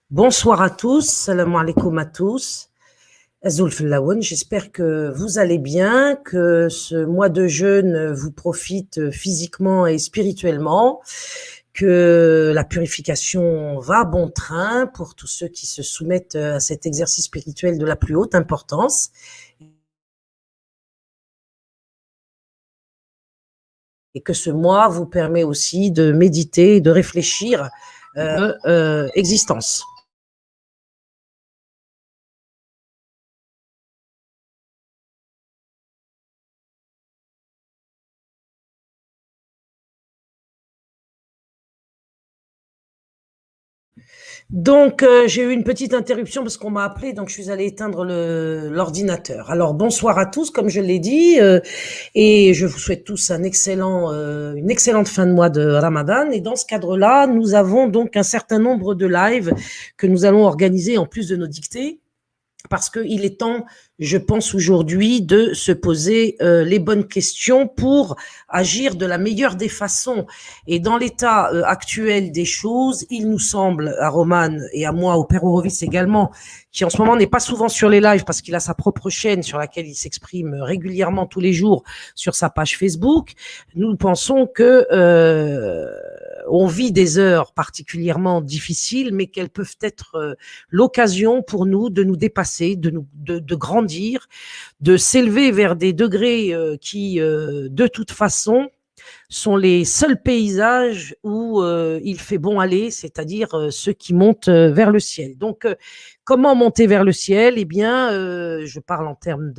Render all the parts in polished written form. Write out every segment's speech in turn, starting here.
Bonsoir à tous, salam alaikum à tous. Azoul Fellaouen, j'espère que vous allez bien, que ce mois de jeûne vous profite physiquement et spirituellement, que la purification va à bon train pour tous ceux qui se soumettent à cet exercice spirituel de la plus haute importance. Et que ce mois vous permet aussi de méditer, de réfléchir existence. Donc, j'ai eu une petite interruption parce qu'on m'a appelé, donc je suis allée éteindre l'ordinateur. Alors, bonsoir à tous, comme je l'ai dit, et je vous souhaite tous une excellente fin de mois de Ramadan. Et dans ce cadre-là, nous avons donc un certain nombre de lives que nous allons organiser en plus de nos dictées, parce qu'il est temps, je pense aujourd'hui, de se poser les bonnes questions pour agir de la meilleure des façons. Et dans l'état actuel des choses, il nous semble, à Roman et à moi, au Père Horowitz également, qui en ce moment n'est pas souvent sur les lives parce qu'il a sa propre chaîne sur laquelle il s'exprime régulièrement tous les jours sur sa page Facebook, nous pensons que on vit des heures particulièrement difficiles, mais qu'elles peuvent être l'occasion pour nous de nous dépasser, de grandir, de s'élever vers des degrés qui, de toute façon, sont les seuls paysages où il fait bon aller, c'est-à-dire ceux qui montent vers le ciel. Donc, comment monter vers le ciel? Eh bien, je parle en termes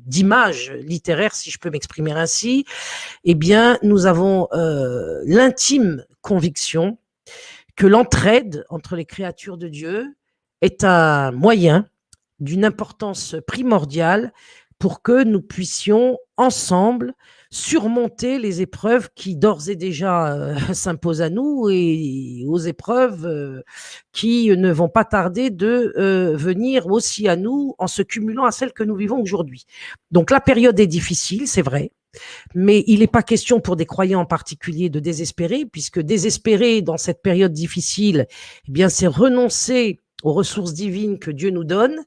d'image littéraire, si je peux m'exprimer ainsi. Eh bien, nous avons l'intime conviction que l'entraide entre les créatures de Dieu est un moyen d'une importance primordiale pour que nous puissions ensemble surmonter les épreuves qui d'ores et déjà s'imposent à nous et aux épreuves qui ne vont pas tarder de venir aussi à nous en se cumulant à celles que nous vivons aujourd'hui. Donc la période est difficile, c'est vrai, mais il n'est pas question pour des croyants en particulier de désespérer, puisque désespérer dans cette période difficile, eh bien, c'est renoncer aux ressources divines que Dieu nous donne.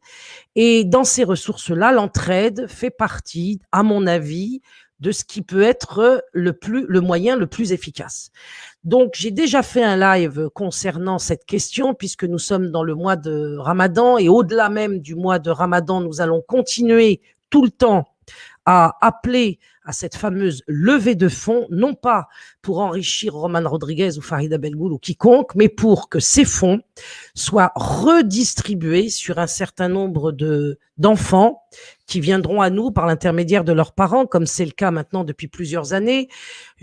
Et dans ces ressources-là, l'entraide fait partie, à mon avis, de ce qui peut être le moyen le plus efficace. Donc, j'ai déjà fait un live concernant cette question, puisque nous sommes dans le mois de Ramadan, et au-delà même du mois de Ramadan, nous allons continuer tout le temps à appeler à cette fameuse levée de fonds, non pas pour enrichir Roman Rodriguez ou Farida Belgoul ou quiconque, mais pour que ces fonds soient redistribués sur un certain nombre d'enfants qui viendront à nous par l'intermédiaire de leurs parents, comme c'est le cas maintenant depuis plusieurs années.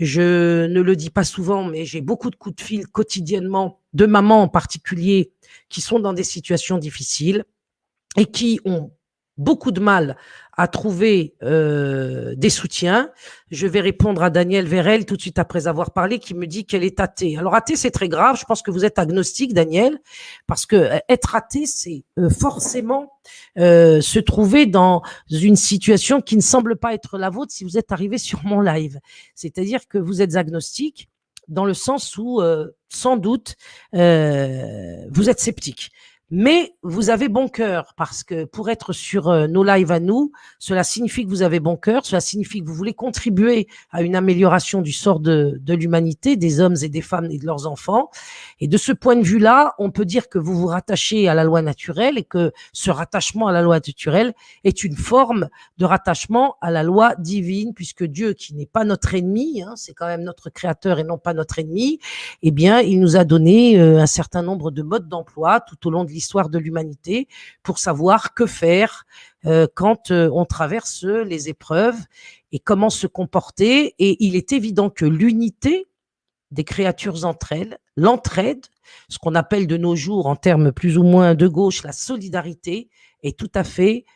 Je ne le dis pas souvent, mais j'ai beaucoup de coups de fil quotidiennement de mamans en particulier qui sont dans des situations difficiles et qui ont beaucoup de mal à trouver des soutiens. Je vais répondre à Daniel Vérel tout de suite après avoir parlé, qui me dit qu'elle est athée. Alors athée, c'est très grave. Je pense que vous êtes agnostique, Daniel, parce que être athée, c'est forcément se trouver dans une situation qui ne semble pas être la vôtre si vous êtes arrivé sur mon live. C'est-à-dire que vous êtes agnostique dans le sens où, sans doute, vous êtes sceptique. Mais vous avez bon cœur, parce que pour être sur nos lives à nous, cela signifie que vous avez bon cœur, cela signifie que vous voulez contribuer à une amélioration du sort de l'humanité, des hommes et des femmes et de leurs enfants. Et de ce point de vue-là, on peut dire que vous vous rattachez à la loi naturelle et que ce rattachement à la loi naturelle est une forme de rattachement à la loi divine, puisque Dieu, qui n'est pas notre ennemi, hein, c'est quand même notre créateur et non pas notre ennemi, eh bien, il nous a donné un certain nombre de modes d'emploi tout au long de l'histoire de l'humanité pour savoir que faire quand on traverse les épreuves et comment se comporter. Et il est évident que l'unité des créatures entre elles, l'entraide, ce qu'on appelle de nos jours en termes plus ou moins de gauche la solidarité, est tout à fait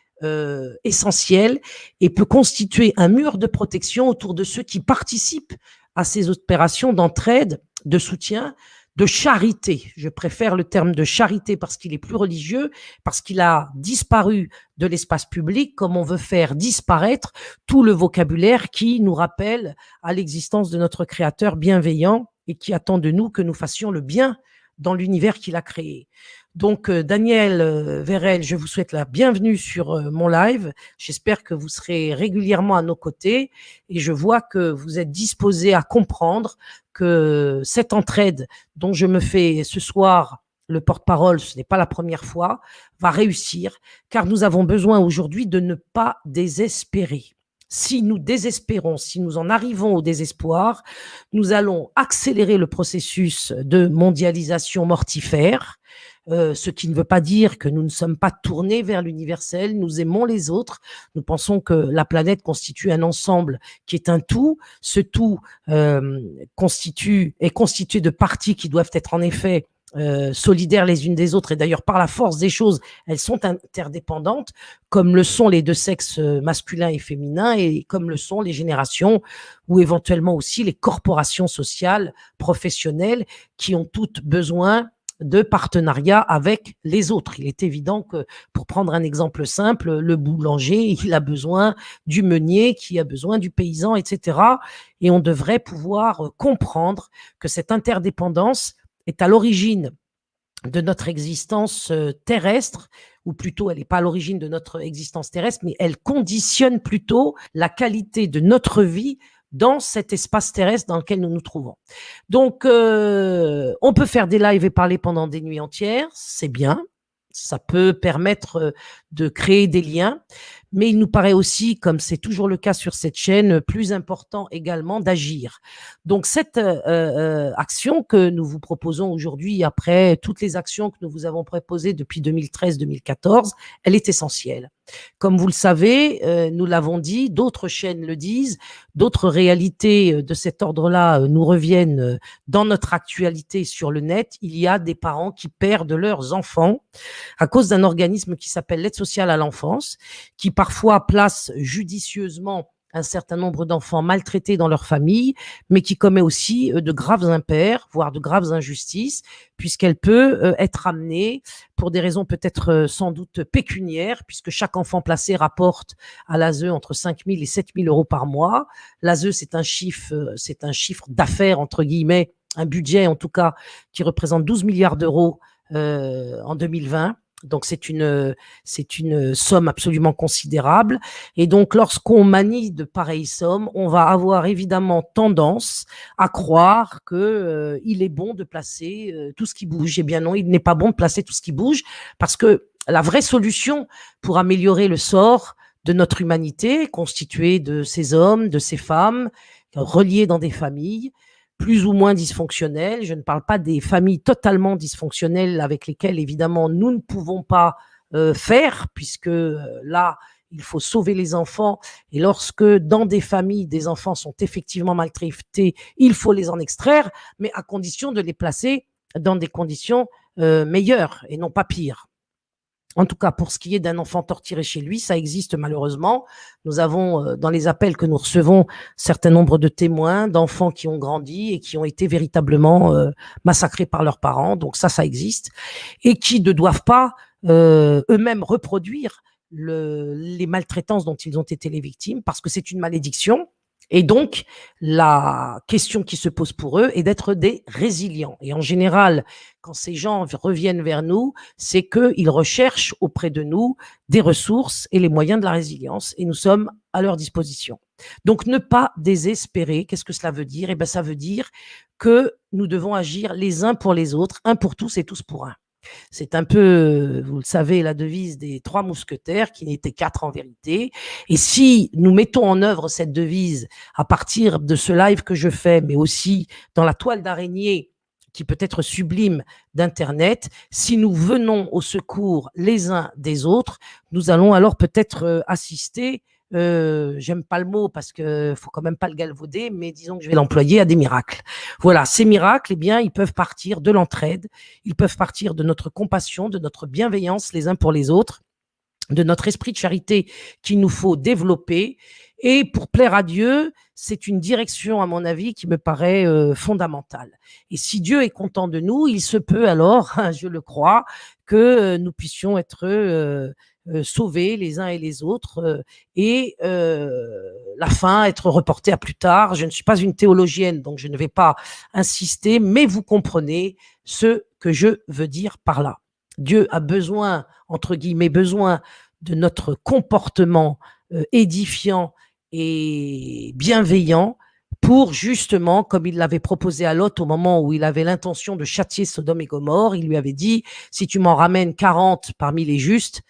essentielle et peut constituer un mur de protection autour de ceux qui participent à ces opérations d'entraide, de soutien, de charité. Je préfère le terme de charité parce qu'il est plus religieux, parce qu'il a disparu de l'espace public, comme on veut faire disparaître tout le vocabulaire qui nous rappelle à l'existence de notre Créateur bienveillant et qui attend de nous que nous fassions le bien dans l'univers qu'il a créé. Donc, Daniel Vérel, je vous souhaite la bienvenue sur mon live. J'espère que vous serez régulièrement à nos côtés et je vois que vous êtes disposé à comprendre que cette entraide dont je me fais ce soir le porte-parole, ce n'est pas la première fois, va réussir, car nous avons besoin aujourd'hui de ne pas désespérer. Si nous désespérons, si nous en arrivons au désespoir, nous allons accélérer le processus de mondialisation mortifère, ce qui ne veut pas dire que nous ne sommes pas tournés vers l'universel, nous aimons les autres, nous pensons que la planète constitue un ensemble qui est un tout, ce tout est constitué de parties qui doivent être en effet solidaires les unes des autres, et d'ailleurs par la force des choses, elles sont interdépendantes, comme le sont les deux sexes masculins et féminins, et comme le sont les générations, ou éventuellement aussi les corporations sociales, professionnelles, qui ont toutes besoin de partenariat avec les autres. Il est évident que, pour prendre un exemple simple, le boulanger, il a besoin du meunier, qui a besoin du paysan, etc. Et on devrait pouvoir comprendre que cette interdépendance est à l'origine de notre existence terrestre, ou plutôt elle n'est pas à l'origine de notre existence terrestre, mais elle conditionne plutôt la qualité de notre vie dans cet espace terrestre dans lequel nous nous trouvons. Donc, on peut faire des lives et parler pendant des nuits entières, c'est bien, ça peut permettre de créer des liens, mais il nous paraît aussi, comme c'est toujours le cas sur cette chaîne, plus important également d'agir. Donc, cette action que nous vous proposons aujourd'hui, après toutes les actions que nous vous avons proposées depuis 2013-2014, elle est essentielle. Comme vous le savez, nous l'avons dit, d'autres chaînes le disent, d'autres réalités de cet ordre-là nous reviennent dans notre actualité sur le net. Il y a des parents qui perdent leurs enfants à cause d'un organisme qui s'appelle l'aide sociale à l'enfance, qui parfois place judicieusement un certain nombre d'enfants maltraités dans leur famille, mais qui commet aussi de graves impairs, voire de graves injustices, puisqu'elle peut être amenée pour des raisons peut-être sans doute pécuniaires, puisque chaque enfant placé rapporte à l'ASE entre 5 000 et 7 000 euros par mois. L'ASE, c'est un chiffre d'affaires, entre guillemets, un budget en tout cas, qui représente 12 milliards d'euros en 2020. Donc, c'est une somme absolument considérable. Et donc, lorsqu'on manie de pareilles sommes, on va avoir évidemment tendance à croire que il est bon de placer tout ce qui bouge. Eh bien non, il n'est pas bon de placer tout ce qui bouge, parce que la vraie solution pour améliorer le sort de notre humanité, constituée de ces hommes, de ces femmes, reliés dans des familles, plus ou moins dysfonctionnelles. Je ne parle pas des familles totalement dysfonctionnelles avec lesquelles, évidemment, nous ne pouvons pas faire, puisque là, il faut sauver les enfants. Et lorsque, dans des familles, des enfants sont effectivement maltraités, il faut les en extraire, mais à condition de les placer dans des conditions meilleures et non pas pires. En tout cas, pour ce qui est d'un enfant torturé chez lui, ça existe malheureusement. Nous avons, dans les appels que nous recevons, certain nombre de témoins d'enfants qui ont grandi et qui ont été véritablement massacrés par leurs parents. Donc ça existe. Et qui ne doivent pas eux-mêmes reproduire les maltraitances dont ils ont été les victimes, parce que c'est une malédiction. Et donc, la question qui se pose pour eux est d'être des résilients. Et en général, quand ces gens reviennent vers nous, c'est qu'ils recherchent auprès de nous des ressources et les moyens de la résilience, et nous sommes à leur disposition. Donc, ne pas désespérer, qu'est-ce que cela veut dire? Eh bien, ça veut dire que nous devons agir les uns pour les autres, un pour tous et tous pour un. C'est un peu, vous le savez, la devise des 3 mousquetaires, qui n'étaient 4 en vérité. Et si nous mettons en œuvre cette devise à partir de ce live que je fais, mais aussi dans la toile d'araignée qui peut être sublime d'Internet, si nous venons au secours les uns des autres, nous allons alors peut-être assister, j'aime pas le mot parce que faut quand même pas le galvauder, mais disons que je vais l'employer, à des miracles. Voilà, ces miracles, eh bien, ils peuvent partir de l'entraide, ils peuvent partir de notre compassion, de notre bienveillance les uns pour les autres, de notre esprit de charité qu'il nous faut développer. Et pour plaire à Dieu, c'est une direction, à mon avis, qui me paraît fondamentale. Et si Dieu est content de nous, il se peut alors, je le crois, que nous puissions être sauvés les uns et les autres, et la fin être reportée à plus tard. Je ne suis pas une théologienne, donc je ne vais pas insister, mais vous comprenez ce que je veux dire par là. Dieu a besoin, entre guillemets, besoin de notre comportement édifiant et bienveillant pour justement, comme il l'avait proposé à Lot au moment où il avait l'intention de châtier Sodome et Gomorrhe, il lui avait dit, si tu m'en ramènes 40 parmi les justes,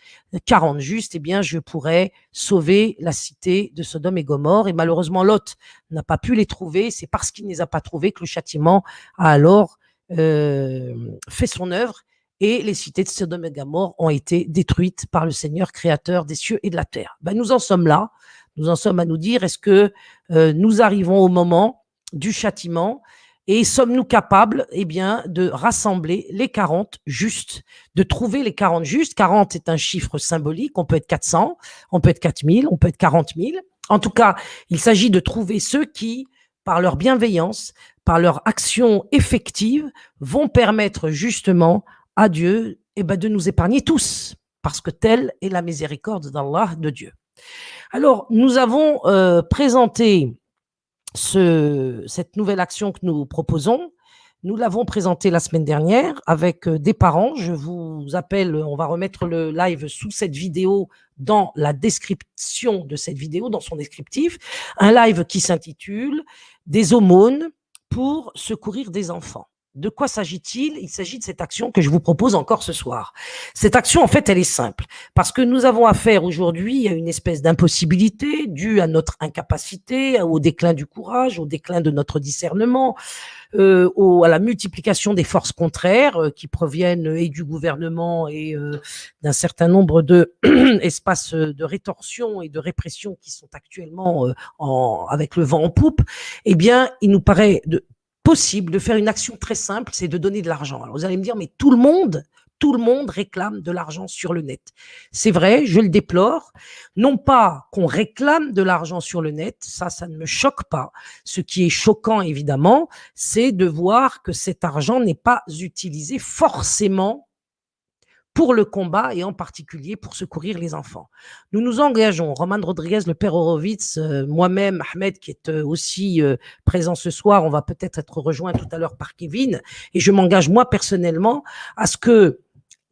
40 justes, eh bien, je pourrais sauver la cité de Sodome et Gomorrhe. Et malheureusement, Lot n'a pas pu les trouver. C'est parce qu'il ne les a pas trouvés que le châtiment a alors fait son œuvre et les cités de Sodome et Gomorrhe ont été détruites par le Seigneur créateur des cieux et de la terre. Ben, nous en sommes là. Nous en sommes à nous dire, est-ce que nous arrivons au moment du châtiment et sommes-nous capables bien, de rassembler les 40 justes, de trouver les 40 justes. 40 est un chiffre symbolique, on peut être 400, on peut être 4000, on peut être 40 000. En tout cas, il s'agit de trouver ceux qui, par leur bienveillance, par leur action effective, vont permettre justement à Dieu de nous épargner tous, parce que telle est la miséricorde d'Allah, de Dieu. Alors, nous avons présenté cette nouvelle action que nous proposons. Nous l'avons présentée la semaine dernière avec des parents. Je vous appelle, on va remettre le live sous cette vidéo dans la description de cette vidéo, dans son descriptif. Un live qui s'intitule « Des aumônes pour secourir des enfants ». De quoi s'agit-il? Il s'agit de cette action que je vous propose encore ce soir. Cette action, en fait, elle est simple, parce que nous avons affaire aujourd'hui à une espèce d'impossibilité due à notre incapacité, au déclin du courage, au déclin de notre discernement, à la multiplication des forces contraires qui proviennent et du gouvernement et d'un certain nombre de espaces de rétorsion et de répression qui sont actuellement avec le vent en poupe. Eh bien, il nous paraît possible de faire une action très simple, c'est de donner de l'argent. Alors vous allez me dire, mais tout le monde réclame de l'argent sur le net. C'est vrai, je le déplore. Non pas qu'on réclame de l'argent sur le net, ça ne me choque pas. Ce qui est choquant, évidemment, c'est de voir que cet argent n'est pas utilisé forcément pour le combat et en particulier pour secourir les enfants. Nous nous engageons, Roman Rodriguez, le père Horowitz, moi-même, Ahmed, qui est aussi présent ce soir, on va peut-être être rejoint tout à l'heure par Kevin, et je m'engage moi personnellement à ce que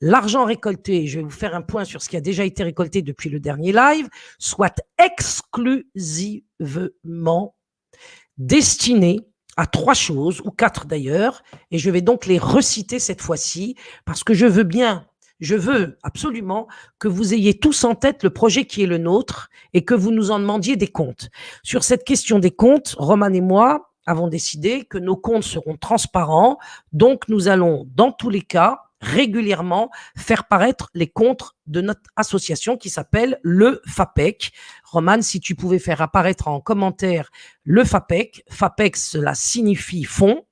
l'argent récolté, je vais vous faire un point sur ce qui a déjà été récolté depuis le dernier live, soit exclusivement destiné à 3 choses, ou 4 d'ailleurs, et je vais donc les reciter cette fois-ci, parce que je veux absolument que vous ayez tous en tête le projet qui est le nôtre et que vous nous en demandiez des comptes. Sur cette question des comptes, Roman et moi avons décidé que nos comptes seront transparents, donc nous allons, dans tous les cas, régulièrement faire paraître les comptes de notre association qui s'appelle le FAPEC. Roman, si tu pouvais faire apparaître en commentaire le FAPEC. FAPEC, cela signifie Fonds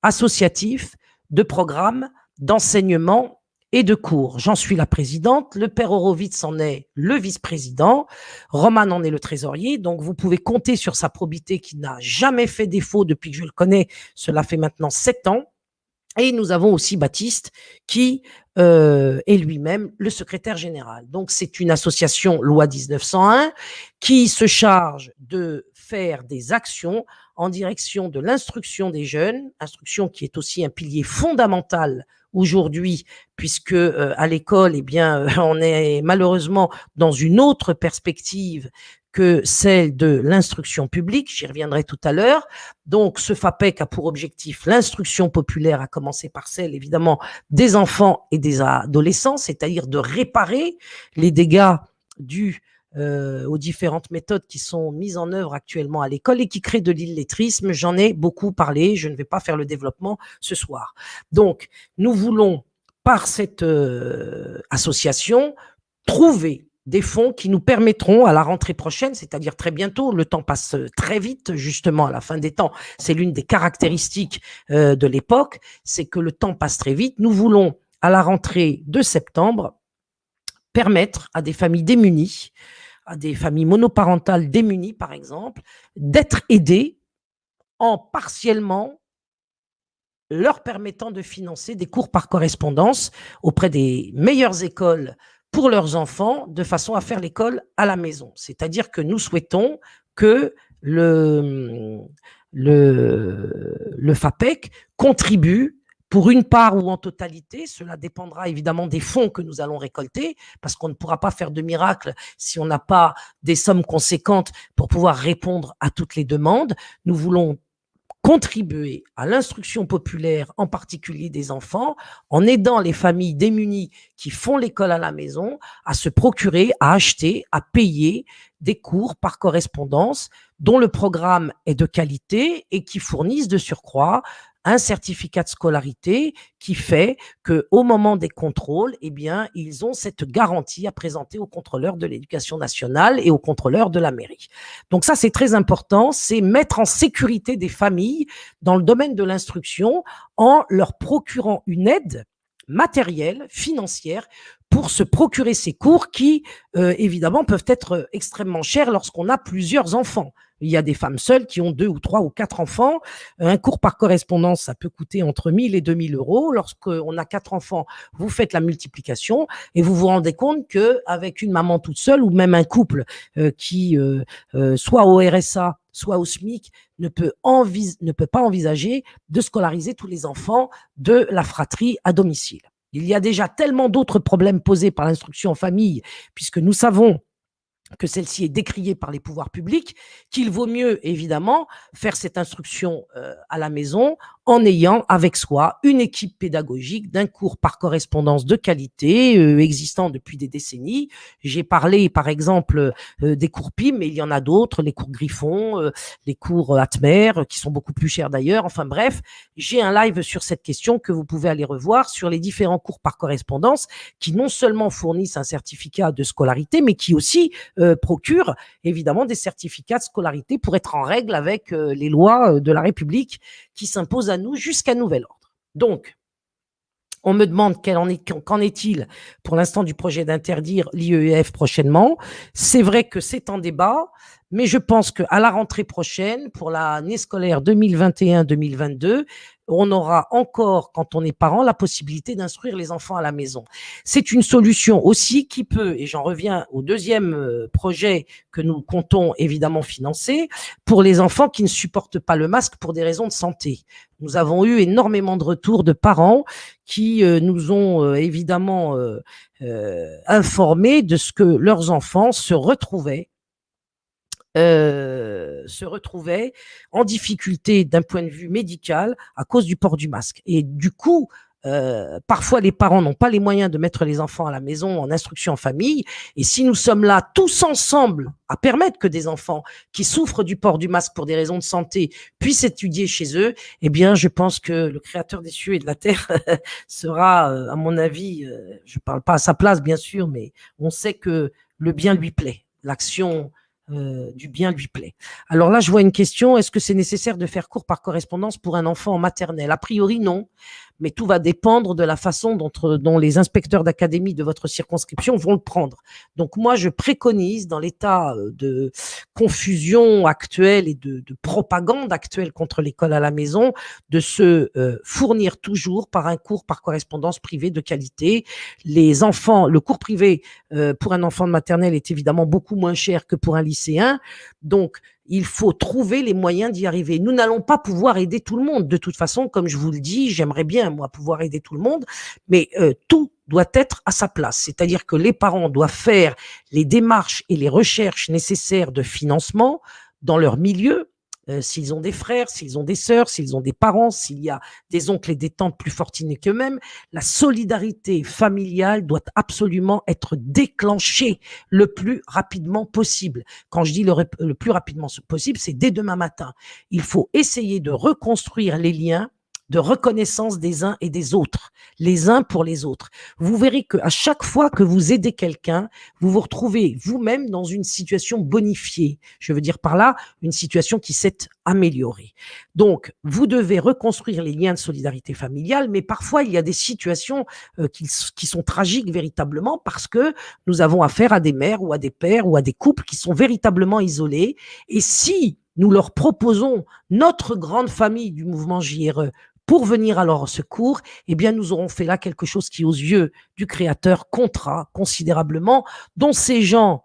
associatif de programmes d'enseignement et de cours. J'en suis la présidente, le père Horowitz en est le vice-président, Roman en est le trésorier, donc vous pouvez compter sur sa probité qui n'a jamais fait défaut depuis que je le connais, cela fait maintenant 7 ans. Et nous avons aussi Baptiste qui est lui-même le secrétaire général. Donc c'est une association loi 1901 qui se charge de faire des actions en direction de l'instruction des jeunes, instruction qui est aussi un pilier fondamental aujourd'hui, puisque à l'école, on est malheureusement dans une autre perspective que celle de l'instruction publique, j'y reviendrai tout à l'heure. Donc, ce FAPEC a pour objectif l'instruction populaire, à commencer par celle, évidemment, des enfants et des adolescents, c'est-à-dire de réparer les dégâts dus aux différentes méthodes qui sont mises en œuvre actuellement à l'école et qui créent de l'illettrisme. J'en ai beaucoup parlé, je ne vais pas faire le développement ce soir. Donc, nous voulons, par cette association, trouver des fonds qui nous permettront à la rentrée prochaine, c'est-à-dire très bientôt, le temps passe très vite, justement à la fin des temps, c'est l'une des caractéristiques de l'époque, c'est que le temps passe très vite. Nous voulons, à la rentrée de septembre, permettre à des familles démunies, à des familles monoparentales démunies, par exemple, d'être aidées en partiellement leur permettant de financer des cours par correspondance auprès des meilleures écoles pour leurs enfants, de façon à faire l'école à la maison. C'est-à-dire que nous souhaitons que le FAPEC contribue pour une part ou en totalité. Cela dépendra évidemment des fonds que nous allons récolter, parce qu'on ne pourra pas faire de miracle si on n'a pas des sommes conséquentes pour pouvoir répondre à toutes les demandes. Nous voulons contribuer à l'instruction populaire, en particulier des enfants, en aidant les familles démunies qui font l'école à la maison à se procurer, à acheter, à payer des cours par correspondance dont le programme est de qualité et qui fournissent de surcroît un certificat de scolarité qui fait qu'au moment des contrôles, eh bien, ils ont cette garantie à présenter au contrôleur de l'éducation nationale et au contrôleur de la mairie. Donc ça, c'est très important, c'est mettre en sécurité des familles dans le domaine de l'instruction en leur procurant une aide matérielle, financière, pour se procurer ces cours qui, évidemment, peuvent être extrêmement chers lorsqu'on a plusieurs enfants. Il y a des femmes seules qui ont 2 ou 3 ou 4 enfants. Un cours par correspondance, ça peut coûter entre 1 000 et 2 000 euros. Lorsqu'on a 4 enfants, vous faites la multiplication et vous vous rendez compte qu'avec une maman toute seule ou même un couple qui, soit au RSA, soit au SMIC, ne peut pas envisager de scolariser tous les enfants de la fratrie à domicile. Il y a déjà tellement d'autres problèmes posés par l'instruction en famille, puisque nous savons que celle-ci est décriée par les pouvoirs publics, qu'il vaut mieux, évidemment, faire cette instruction à la maison en ayant avec soi une équipe pédagogique d'un cours par correspondance de qualité existant depuis des décennies. J'ai parlé, par exemple, des cours PIM, mais il y en a d'autres, les cours Griffon, les cours Atmer, qui sont beaucoup plus chers d'ailleurs. Enfin bref, j'ai un live sur cette question que vous pouvez aller revoir sur les différents cours par correspondance qui non seulement fournissent un certificat de scolarité, mais qui aussi procure évidemment des certificats de scolarité pour être en règle avec les lois de la République qui s'imposent à nous jusqu'à nouvel ordre. Donc, on me demande qu'en est-il pour l'instant du projet d'interdire l'IEF prochainement. C'est vrai que c'est en débat, mais je pense qu'à la rentrée prochaine, pour l'année scolaire 2021-2022, on aura encore, quand on est parent, la possibilité d'instruire les enfants à la maison. C'est une solution aussi qui peut, et j'en reviens au deuxième projet que nous comptons évidemment financer, pour les enfants qui ne supportent pas le masque pour des raisons de santé. Nous avons eu énormément de retours de parents qui nous ont évidemment informés de ce que leurs enfants se retrouvaient en difficulté d'un point de vue médical à cause du port du masque. Et du coup, parfois les parents n'ont pas les moyens de mettre les enfants à la maison en instruction en famille. Et si nous sommes là tous ensemble à permettre que des enfants qui souffrent du port du masque pour des raisons de santé puissent étudier chez eux, eh bien, je pense que le Créateur des cieux et de la terre sera, à mon avis, je ne parle pas à sa place, bien sûr, mais on sait que le bien lui plaît. L'action du bien lui plaît. Alors là, je vois une question, est-ce que c'est nécessaire de faire cours par correspondance pour un enfant en maternelle? A priori, non, mais tout va dépendre de la façon dont les inspecteurs d'académie de votre circonscription vont le prendre. Donc moi, je préconise, dans l'état de confusion actuelle et de propagande actuelle contre l'école à la maison, de se fournir toujours par un cours par correspondance privé de qualité. Les enfants, le cours privé pour un enfant de maternelle est évidemment beaucoup moins cher que pour un lycéen, donc il faut trouver les moyens d'y arriver. Nous n'allons pas pouvoir aider tout le monde. De toute façon, comme je vous le dis, j'aimerais bien, moi, pouvoir aider tout le monde, mais tout doit être à sa place. C'est-à-dire que les parents doivent faire les démarches et les recherches nécessaires de financement dans leur milieu, s'ils ont des frères, s'ils ont des sœurs, s'ils ont des parents, s'il y a des oncles et des tantes plus fortunés qu'eux-mêmes. La solidarité familiale doit absolument être déclenchée le plus rapidement possible. Quand je dis le plus rapidement possible, c'est dès demain matin. Il faut essayer de reconstruire les liens de reconnaissance des uns et des autres, les uns pour les autres. Vous verrez qu'à chaque fois que vous aidez quelqu'un, vous vous retrouvez vous-même dans une situation bonifiée. Je veux dire par là, une situation qui s'est améliorée. Donc, vous devez reconstruire les liens de solidarité familiale, mais parfois, il y a des situations qui sont tragiques véritablement parce que nous avons affaire à des mères ou à des pères ou à des couples qui sont véritablement isolés. Et si nous leur proposons notre grande famille du mouvement JRE pour venir à leur secours, eh bien, nous aurons fait là quelque chose qui, aux yeux du Créateur, comptera considérablement, dont ces gens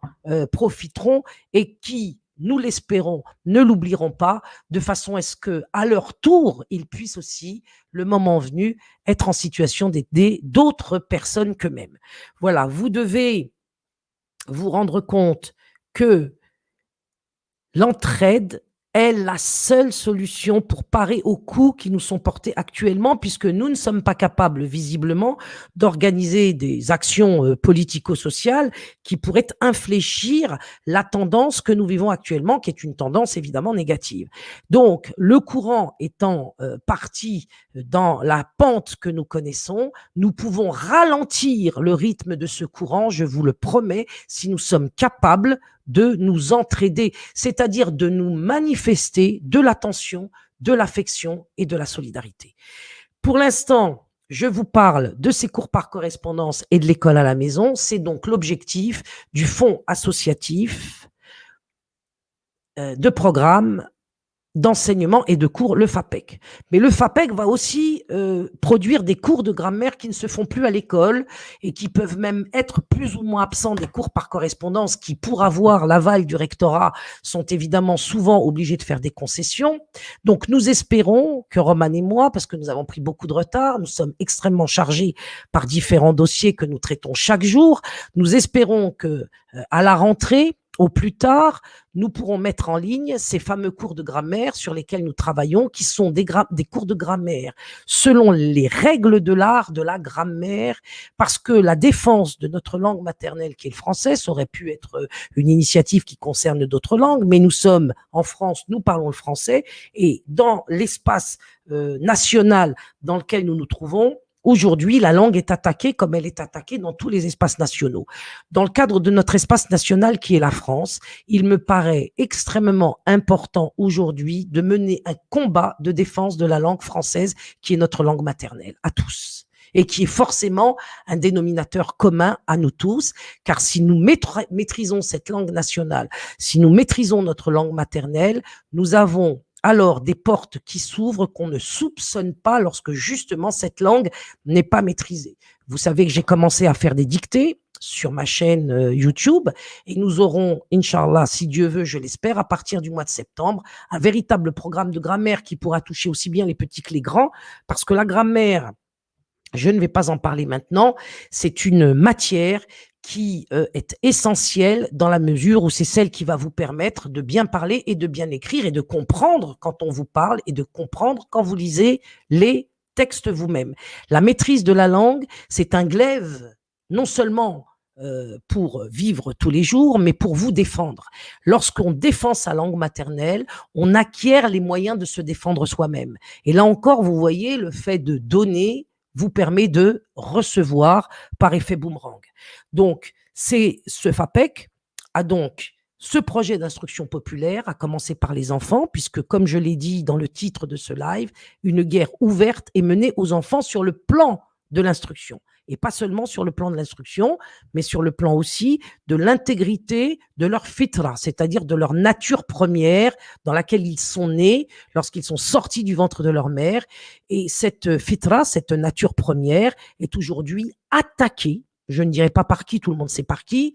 profiteront et qui nous l'espérons, ne l'oublieront pas, de façon à ce qu'à leur tour, ils puissent aussi, le moment venu, être en situation d'aider d'autres personnes qu'eux-mêmes. Voilà, vous devez vous rendre compte que l'entraide est la seule solution pour parer aux coups qui nous sont portés actuellement, puisque nous ne sommes pas capables, visiblement, d'organiser des actions politico-sociales qui pourraient infléchir la tendance que nous vivons actuellement, qui est une tendance évidemment négative. Donc, le courant étant parti dans la pente que nous connaissons, nous pouvons ralentir le rythme de ce courant, je vous le promets, si nous sommes capables de nous entraider, c'est-à-dire de nous manifester de l'attention, de l'affection et de la solidarité. Pour l'instant, je vous parle de ces cours par correspondance et de l'école à la maison. C'est donc l'objectif du fonds associatif de programme d'enseignement et de cours, le FAPEC. Mais le FAPEC va aussi produire des cours de grammaire qui ne se font plus à l'école et qui peuvent même être plus ou moins absents des cours par correspondance qui, pour avoir l'aval du rectorat, sont évidemment souvent obligés de faire des concessions. Donc, nous espérons que Roman et moi, parce que nous avons pris beaucoup de retard, nous sommes extrêmement chargés par différents dossiers que nous traitons chaque jour, nous espérons que à la rentrée, au plus tard, nous pourrons mettre en ligne ces fameux cours de grammaire sur lesquels nous travaillons, qui sont des cours de grammaire selon les règles de l'art de la grammaire, parce que la défense de notre langue maternelle, qui est le français, ça aurait pu être une initiative qui concerne d'autres langues, mais nous sommes en France, nous parlons le français, et dans l'espace national dans lequel nous nous trouvons, aujourd'hui, la langue est attaquée comme elle est attaquée dans tous les espaces nationaux. Dans le cadre de notre espace national qui est la France, il me paraît extrêmement important aujourd'hui de mener un combat de défense de la langue française qui est notre langue maternelle, à tous. Et qui est forcément un dénominateur commun à nous tous, car si nous maîtrisons cette langue nationale, si nous maîtrisons notre langue maternelle, nous avons alors des portes qui s'ouvrent qu'on ne soupçonne pas lorsque justement cette langue n'est pas maîtrisée. Vous savez que j'ai commencé à faire des dictées sur ma chaîne YouTube et nous aurons, Inch'Allah, si Dieu veut, je l'espère, à partir du mois de septembre, un véritable programme de grammaire qui pourra toucher aussi bien les petits que les grands, parce que la grammaire, je ne vais pas en parler maintenant, c'est une matière qui est essentielle dans la mesure où c'est celle qui va vous permettre de bien parler et de bien écrire et de comprendre quand on vous parle et de comprendre quand vous lisez les textes vous-même. La maîtrise de la langue, c'est un glaive non seulement pour vivre tous les jours, mais pour vous défendre. Lorsqu'on défend sa langue maternelle, on acquiert les moyens de se défendre soi-même. Et là encore, vous voyez, le fait de donner vous permet de recevoir par effet boomerang. Donc, ce FAPEC a donc ce projet d'instruction populaire, à commencer par les enfants, puisque, comme je l'ai dit dans le titre de ce live, une guerre ouverte est menée aux enfants sur le plan de l'instruction. Et pas seulement sur le plan de l'instruction, mais sur le plan aussi de l'intégrité de leur fitra, c'est-à-dire de leur nature première dans laquelle ils sont nés lorsqu'ils sont sortis du ventre de leur mère. Et cette fitra, cette nature première, est aujourd'hui attaquée, je ne dirais pas par qui, tout le monde sait par qui,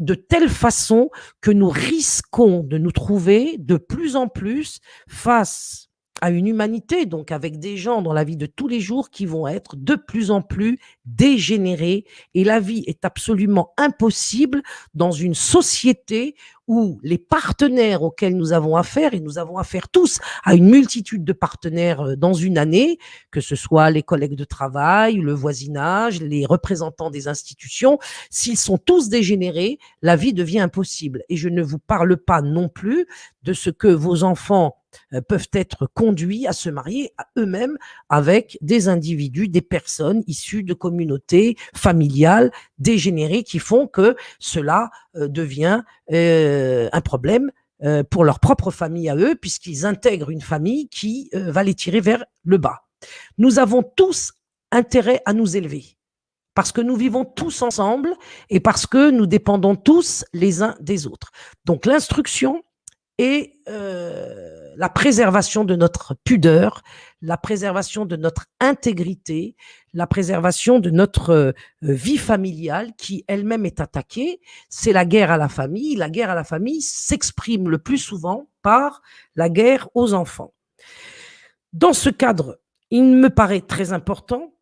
de telle façon que nous risquons de nous trouver de plus en plus face à une humanité, donc avec des gens dans la vie de tous les jours qui vont être de plus en plus dégénérés. Et la vie est absolument impossible dans une société où les partenaires auxquels nous avons affaire, et nous avons affaire tous à une multitude de partenaires dans une année, que ce soit les collègues de travail, le voisinage, les représentants des institutions, s'ils sont tous dégénérés, la vie devient impossible. Et je ne vous parle pas non plus de ce que vos enfants peuvent être conduits à se marier à eux-mêmes avec des individus, des personnes issues de communautés familiales dégénérées qui font que cela devient un problème pour leur propre famille à eux, puisqu'ils intègrent une famille qui va les tirer vers le bas. Nous avons tous intérêt à nous élever, parce que nous vivons tous ensemble et parce que nous dépendons tous les uns des autres. Donc l'instruction et la préservation de notre pudeur, la préservation de notre intégrité, la préservation de notre vie familiale qui elle-même est attaquée. C'est la guerre à la famille. La guerre à la famille s'exprime le plus souvent par la guerre aux enfants. Dans ce cadre, il me paraît très important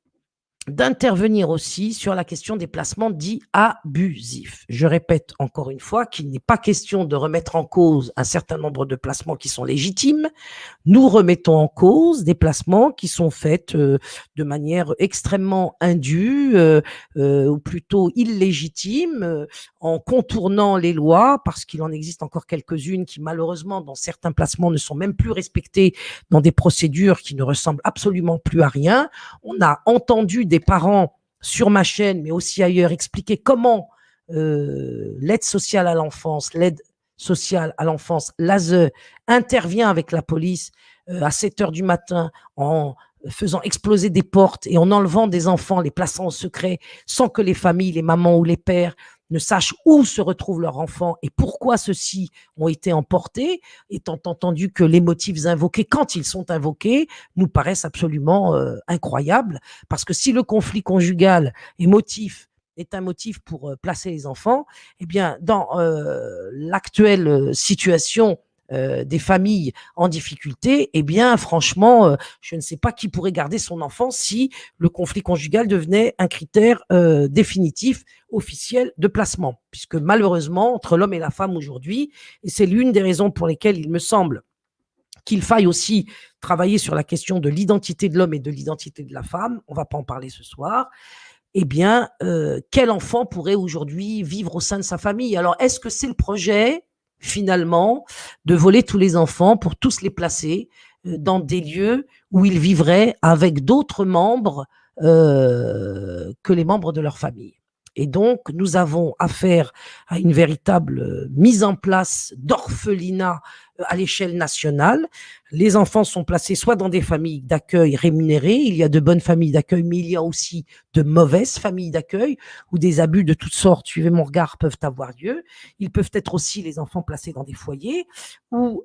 d'intervenir aussi sur la question des placements dits abusifs. Je répète encore une fois qu'il n'est pas question de remettre en cause un certain nombre de placements qui sont légitimes. Nous remettons en cause des placements qui sont faits de manière extrêmement indue ou plutôt illégitime, en contournant les lois, parce qu'il en existe encore quelques-unes qui malheureusement dans certains placements ne sont même plus respectées dans des procédures qui ne ressemblent absolument plus à rien. On a entendu des parents sur ma chaîne, mais aussi ailleurs, expliquer comment l'aide sociale à l'enfance, l'ASE, intervient avec la police à 7 heures du matin en faisant exploser des portes et en enlevant des enfants, les plaçant au secret, sans que les familles, les mamans ou les pères ne sachent où se retrouvent leurs enfants et pourquoi ceux-ci ont été emportés, étant entendu que les motifs invoqués, quand ils sont invoqués, nous paraissent absolument incroyables, parce que si le conflit conjugal est un motif pour placer les enfants, eh bien, dans l'actuelle situation des familles en difficulté, eh bien, franchement, je ne sais pas qui pourrait garder son enfant si le conflit conjugal devenait un critère définitif, officiel de placement. Puisque malheureusement, entre l'homme et la femme aujourd'hui, et c'est l'une des raisons pour lesquelles il me semble qu'il faille aussi travailler sur la question de l'identité de l'homme et de l'identité de la femme, on ne va pas en parler ce soir, eh bien, quel enfant pourrait aujourd'hui vivre au sein de sa famille? Alors, est-ce que c'est le projet finalement, de voler tous les enfants pour tous les placer dans des lieux où ils vivraient avec d'autres membres que les membres de leur famille. Et donc, nous avons affaire à une véritable mise en place d'orphelinat à l'échelle nationale. Les enfants sont placés soit dans des familles d'accueil rémunérées, il y a de bonnes familles d'accueil, mais il y a aussi de mauvaises familles d'accueil où des abus de toutes sortes, suivez mon regard, peuvent avoir lieu. Ils peuvent être aussi les enfants placés dans des foyers où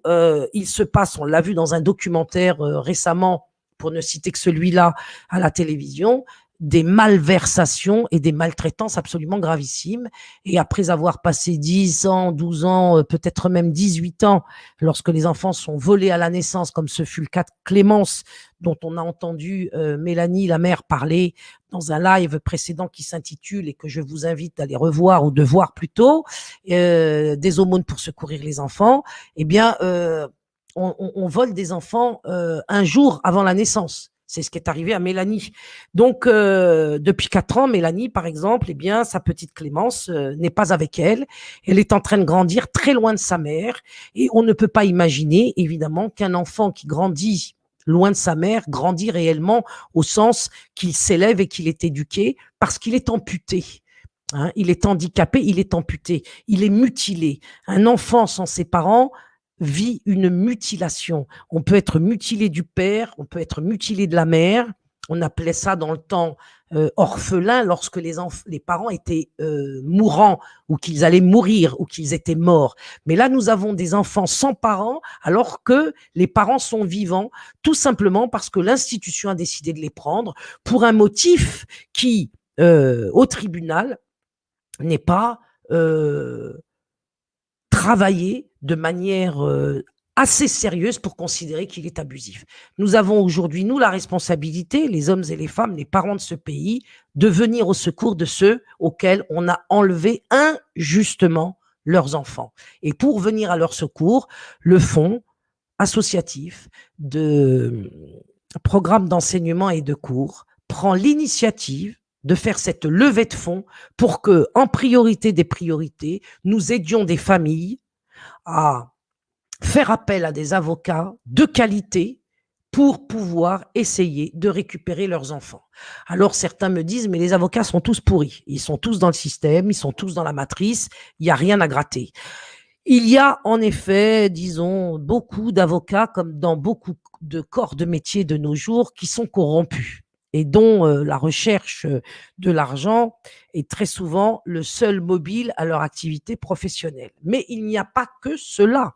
il se passe, on l'a vu dans un documentaire récemment, pour ne citer que celui-là à la télévision, des malversations et des maltraitances absolument gravissimes. Et après avoir passé 10 ans, 12 ans, peut-être même 18 ans, lorsque les enfants sont volés à la naissance, comme ce fut le cas de Clémence, dont on a entendu Mélanie, la mère, parler dans un live précédent qui s'intitule, et que je vous invite à aller revoir ou de voir plutôt, des aumônes pour secourir les enfants, eh bien, on vole des enfants un jour avant la naissance. C'est ce qui est arrivé à Mélanie. Donc, depuis 4 ans, Mélanie, par exemple, eh bien, sa petite Clémence n'est pas avec elle. Elle est en train de grandir très loin de sa mère. Et on ne peut pas imaginer, évidemment, qu'un enfant qui grandit loin de sa mère grandit réellement au sens qu'il s'élève et qu'il est éduqué, parce qu'il est amputé. Hein, il est handicapé, il est amputé, il est mutilé. Un enfant sans ses parents vit une mutilation. On peut être mutilé du père, on peut être mutilé de la mère. On appelait ça dans le temps orphelin lorsque les parents étaient mourants ou qu'ils allaient mourir ou qu'ils étaient morts. Mais là, nous avons des enfants sans parents alors que les parents sont vivants, tout simplement parce que l'institution a décidé de les prendre pour un motif qui, au tribunal, n'est pas travaillé de manière assez sérieuse pour considérer qu'il est abusif. Nous avons aujourd'hui, nous, la responsabilité, les hommes et les femmes, les parents de ce pays, de venir au secours de ceux auxquels on a enlevé injustement leurs enfants. Et pour venir à leur secours, le fonds associatif de programme d'enseignement et de cours prend l'initiative de faire cette levée de fonds pour que, en priorité des priorités, nous aidions des familles à faire appel à des avocats de qualité pour pouvoir essayer de récupérer leurs enfants. Alors certains me disent, mais les avocats sont tous pourris, ils sont tous dans le système, ils sont tous dans la matrice, il n'y a rien à gratter. Il y a en effet, disons, beaucoup d'avocats, comme dans beaucoup de corps de métier de nos jours, qui sont corrompus. et dont la recherche de l'argent est très souvent le seul mobile à leur activité professionnelle. Mais il n'y a pas que cela.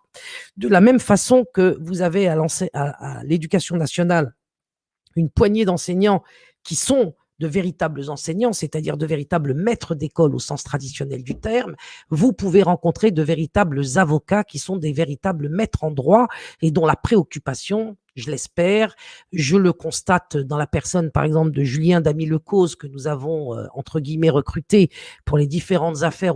De la même façon que vous avez à l'éducation nationale une poignée d'enseignants qui sont de véritables enseignants, c'est-à-dire de véritables maîtres d'école au sens traditionnel du terme, vous pouvez rencontrer de véritables avocats qui sont des véritables maîtres en droit et dont la préoccupation, je l'espère, je le constate dans la personne, par exemple, de Julien Damy-Lecause que nous avons, entre guillemets, recruté pour les différentes affaires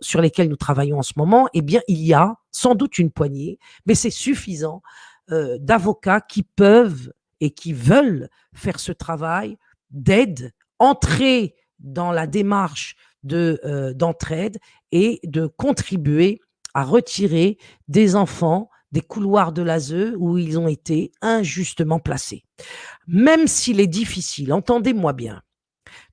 sur lesquelles nous travaillons en ce moment, eh bien, il y a sans doute une poignée, mais c'est suffisant, d'avocats qui peuvent et qui veulent faire ce travail d'aide, entrer dans la démarche d'entraide et de contribuer à retirer des enfants des couloirs de l'ASE où ils ont été injustement placés. Même s'il est difficile, entendez-moi bien,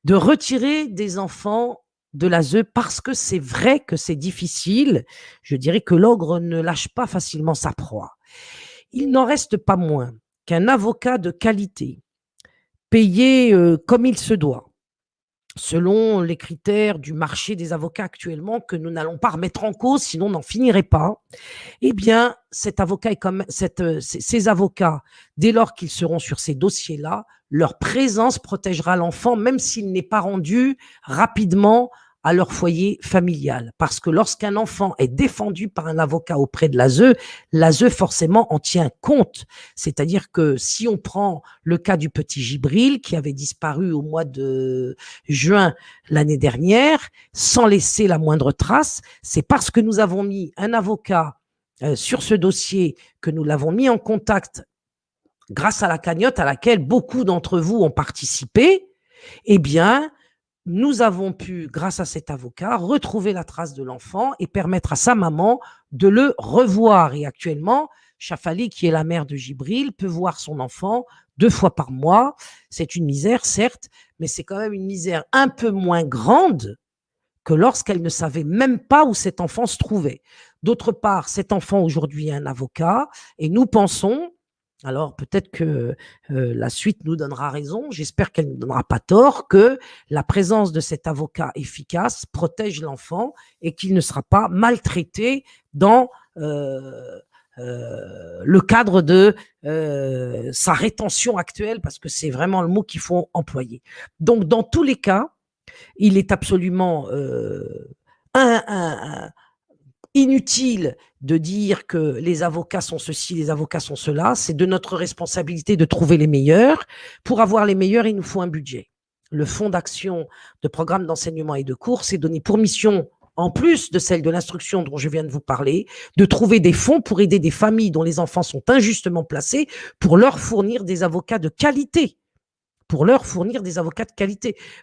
de retirer des enfants de l'ASE parce que c'est vrai que c'est difficile, je dirais que l'ogre ne lâche pas facilement sa proie. Il n'en reste pas moins qu'un avocat de qualité, payé comme il se doit, selon les critères du marché des avocats actuellement, que nous n'allons pas remettre en cause, sinon on n'en finirait pas, eh bien, cet avocat est comme ces avocats, dès lors qu'ils seront sur ces dossiers-là, leur présence protégera l'enfant, même s'il n'est pas rendu rapidement à leur foyer familial. Parce que lorsqu'un enfant est défendu par un avocat auprès de l'ASE forcément en tient compte. C'est-à-dire que si on prend le cas du petit Gibril, qui avait disparu au mois de juin l'année dernière, sans laisser la moindre trace, c'est parce que nous avons mis un avocat sur ce dossier, que nous l'avons mis en contact grâce à la cagnotte à laquelle beaucoup d'entre vous ont participé, eh bien, nous avons pu, grâce à cet avocat, retrouver la trace de l'enfant et permettre à sa maman de le revoir. Et actuellement, Chafali, qui est la mère de Gibril, peut voir son enfant 2 fois par mois. C'est une misère, certes, mais c'est quand même une misère un peu moins grande que lorsqu'elle ne savait même pas où cet enfant se trouvait. D'autre part, cet enfant aujourd'hui a un avocat et nous pensons, alors peut-être que la suite nous donnera raison, j'espère qu'elle ne nous donnera pas tort, que la présence de cet avocat efficace protège l'enfant et qu'il ne sera pas maltraité dans le cadre de sa rétention actuelle, parce que c'est vraiment le mot qu'il faut employer. Donc dans tous les cas, il est absolument inutile de dire que les avocats sont ceci, les avocats sont cela. C'est de notre responsabilité de trouver les meilleurs. Pour avoir les meilleurs, il nous faut un budget. Le fonds d'action de programme d'enseignement et de cours s'est donné pour mission, en plus de celle de l'instruction dont je viens de vous parler, de trouver des fonds pour aider des familles dont les enfants sont injustement placés, pour leur fournir des avocats de qualité.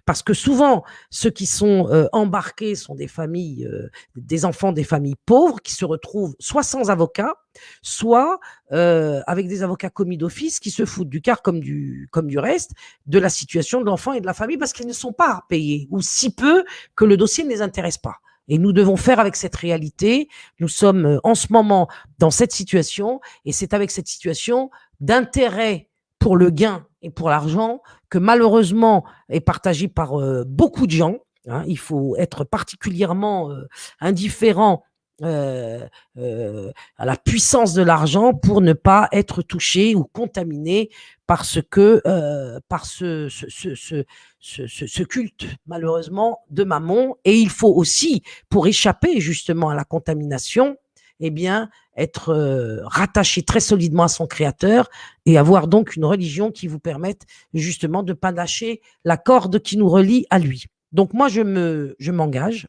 Parce que souvent, ceux qui sont embarqués sont des familles, des enfants des familles pauvres qui se retrouvent soit sans avocat, soit avec des avocats commis d'office qui se foutent du quart comme du reste de la situation de l'enfant et de la famille parce qu'ils ne sont pas payés, ou si peu que le dossier ne les intéresse pas. Et nous devons faire avec cette réalité. Nous sommes en ce moment dans cette situation, et c'est avec cette situation d'intérêt pour le gain et pour l'argent, que malheureusement est partagé par beaucoup de gens. Hein. Il faut être particulièrement indifférent à la puissance de l'argent pour ne pas être touché ou contaminé par ce culte, malheureusement, de Mammon. Et il faut aussi, pour échapper justement à la contamination, eh bien, être rattaché très solidement à son créateur et avoir donc une religion qui vous permette justement de ne pas lâcher la corde qui nous relie à lui. Donc moi, je m'engage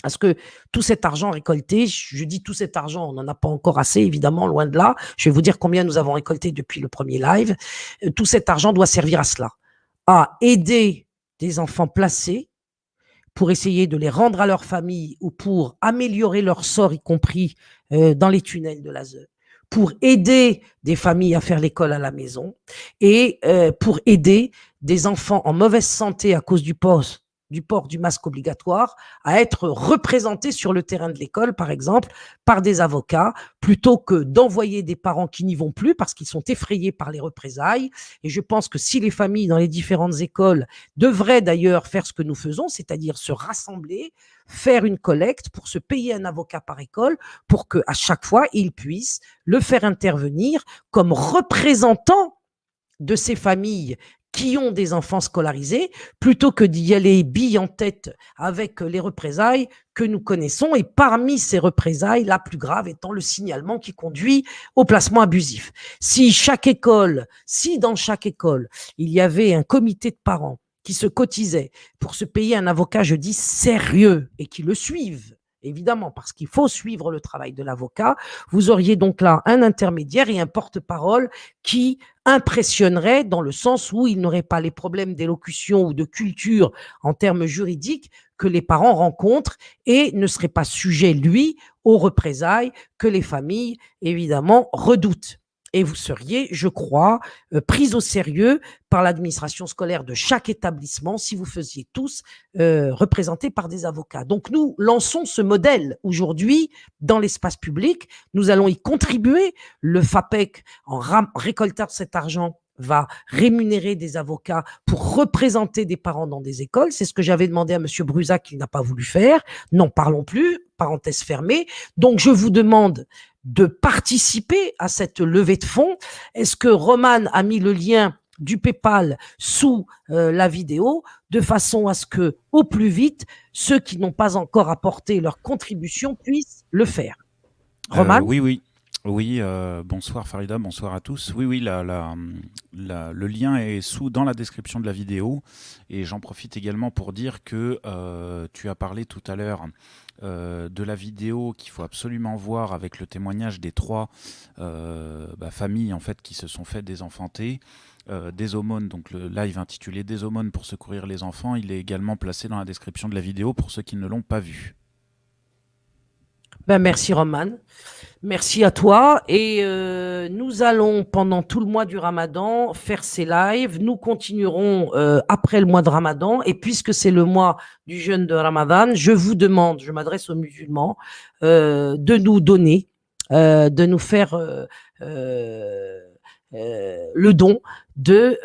à ce que tout cet argent récolté, je dis tout cet argent, on n'en a pas encore assez, évidemment, loin de là. Je vais vous dire combien nous avons récolté depuis le premier live. Tout cet argent doit servir à cela, à aider des enfants placés pour essayer de les rendre à leur famille ou pour améliorer leur sort, y compris dans les tunnels de l'ASE, pour aider des familles à faire l'école à la maison et pour aider des enfants en mauvaise santé à cause du poste du port du masque obligatoire à être représentés sur le terrain de l'école, par exemple, par des avocats, plutôt que d'envoyer des parents qui n'y vont plus parce qu'ils sont effrayés par les représailles. Et je pense que si les familles dans les différentes écoles devraient d'ailleurs faire ce que nous faisons, c'est-à-dire se rassembler, faire une collecte pour se payer un avocat par école, pour qu'à chaque fois, ils puissent le faire intervenir comme représentant de ces familles qui ont des enfants scolarisés, plutôt que d'y aller bille en tête avec les représailles que nous connaissons. Et parmi ces représailles, la plus grave étant le signalement qui conduit au placement abusif. Si dans chaque école, il y avait un comité de parents qui se cotisaient pour se payer un avocat, je dis sérieux, et qui le suivent, évidemment, parce qu'il faut suivre le travail de l'avocat, vous auriez donc là un intermédiaire et un porte-parole qui impressionnerait dans le sens où il n'aurait pas les problèmes d'élocution ou de culture en termes juridiques que les parents rencontrent et ne serait pas sujet, lui, aux représailles que les familles, évidemment, redoutent. Et vous seriez, je crois, pris au sérieux par l'administration scolaire de chaque établissement si vous faisiez tous représentés par des avocats. Donc nous lançons ce modèle aujourd'hui dans l'espace public. Nous allons y contribuer. Le FAPEC, en récoltant cet argent, va rémunérer des avocats pour représenter des parents dans des écoles. C'est ce que j'avais demandé à M. Brusac qu'il n'a pas voulu faire. N'en parlons plus, parenthèse fermée. Donc je vous demande de participer à cette levée de fonds. Est-ce que Roman a mis le lien du PayPal sous la vidéo de façon à ce que, au plus vite, ceux qui n'ont pas encore apporté leur contribution puissent le faire? Roman? Oui, bonsoir Farida, bonsoir à tous. Oui, le lien est dans la description de la vidéo. Et j'en profite également pour dire que tu as parlé tout à l'heure de la vidéo qu'il faut absolument voir avec le témoignage des 3 familles en fait, qui se sont fait désenfanter. Des aumônes, donc le live intitulé Des aumônes pour secourir les enfants, il est également placé dans la description de la vidéo pour ceux qui ne l'ont pas vu. Merci Roman, merci à toi et nous allons pendant tout le mois du Ramadan faire ces lives, nous continuerons après le mois de Ramadan et puisque c'est le mois du jeûne de Ramadan, je vous demande, je m'adresse aux musulmans, de nous donner, de nous faire le don de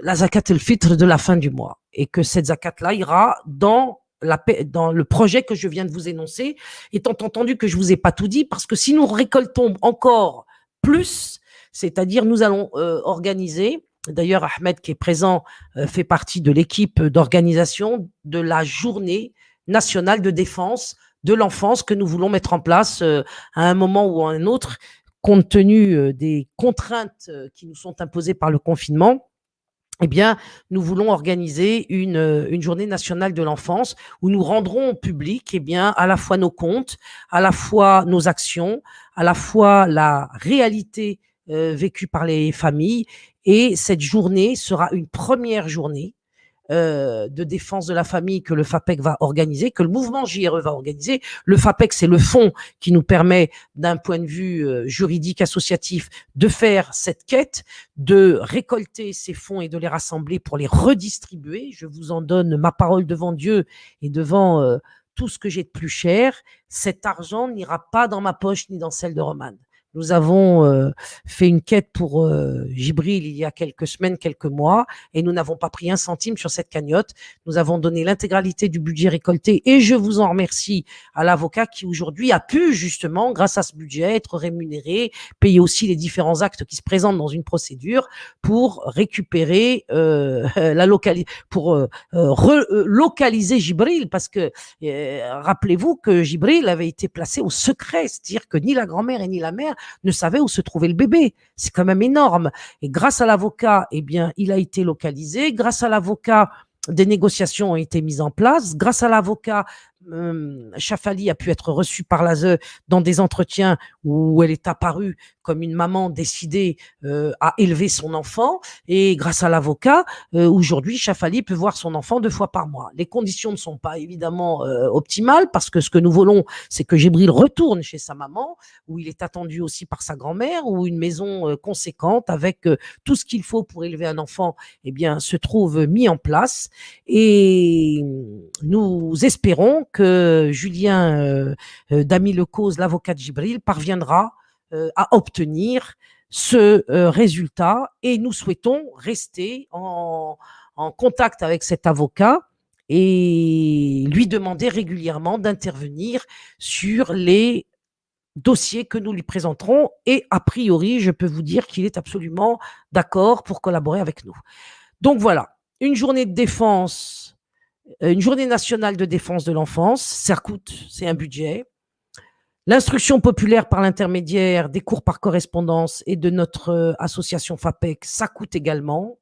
la zakat al-fitr de la fin du mois et que cette zakat-là ira dans le projet que je viens de vous énoncer, étant entendu que je vous ai pas tout dit, parce que si nous récoltons encore plus, c'est-à-dire nous allons organiser, d'ailleurs Ahmed qui est présent fait partie de l'équipe d'organisation de la journée nationale de défense de l'enfance que nous voulons mettre en place à un moment ou à un autre, compte tenu des contraintes qui nous sont imposées par le confinement. Eh bien, nous voulons organiser une journée nationale de l'enfance où nous rendrons public, à la fois nos comptes, à la fois nos actions, à la fois la réalité vécue par les familles. Et cette journée sera une première journée de défense de la famille que le FAPEC va organiser, que le mouvement JRE va organiser. Le FAPEC, c'est le fonds qui nous permet, d'un point de vue juridique associatif, de faire cette quête, de récolter ces fonds et de les rassembler pour les redistribuer. Je vous en donne ma parole devant Dieu et devant tout ce que j'ai de plus cher. Cet argent n'ira pas dans ma poche ni dans celle de Roman. Nous avons fait une quête pour Jibril il y a quelques semaines, quelques mois, et nous n'avons pas pris un centime sur cette cagnotte. Nous avons donné l'intégralité du budget récolté, et je vous en remercie à l'avocat qui aujourd'hui a pu justement, grâce à ce budget, être rémunéré, payer aussi les différents actes qui se présentent dans une procédure pour récupérer relocaliser Jibril, parce que rappelez-vous que Jibril avait été placé au secret, c'est-à-dire que ni la grand-mère et ni la mère ne savait où se trouvait le bébé. C'est quand même énorme. Et grâce à l'avocat, il a été localisé. Grâce à l'avocat, des négociations ont été mises en place. Grâce à l'avocat, Chafali a pu être reçue par l'ASE dans des entretiens où elle est apparue comme une maman décidée à élever son enfant. Et grâce à l'avocat, aujourd'hui, Chafali peut voir son enfant 2 fois par mois. Les conditions ne sont pas évidemment optimales parce que ce que nous voulons, c'est que Djibril retourne chez sa maman, où il est attendu aussi par sa grand-mère, où une maison conséquente avec tout ce qu'il faut pour élever un enfant, eh bien, se trouve mis en place. Et nous espérons que Julien Damy-Lecause, l'avocat de Djibril, parviendra à obtenir ce résultat et nous souhaitons rester en contact avec cet avocat et lui demander régulièrement d'intervenir sur les dossiers que nous lui présenterons et a priori, je peux vous dire qu'il est absolument d'accord pour collaborer avec nous. Donc voilà, une journée de défense, une journée nationale de défense de l'enfance, ça coûte, c'est un budget. L'instruction populaire par l'intermédiaire des cours par correspondance et de notre association FAPEC, ça coûte également.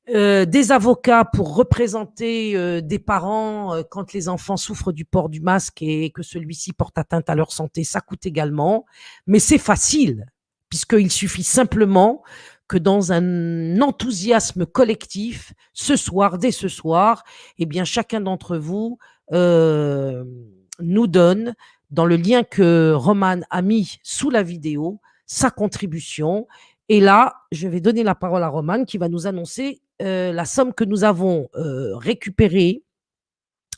Des avocats pour représenter des parents quand les enfants souffrent du port du masque et que celui-ci porte atteinte à leur santé, ça coûte également. Mais c'est facile, puisqu'il suffit simplement que dans un enthousiasme collectif, ce soir, dès ce soir, eh bien, chacun d'entre vous nous donne, dans le lien que Roman a mis sous la vidéo, sa contribution. Et là, je vais donner la parole à Roman qui va nous annoncer la somme que nous avons récupérée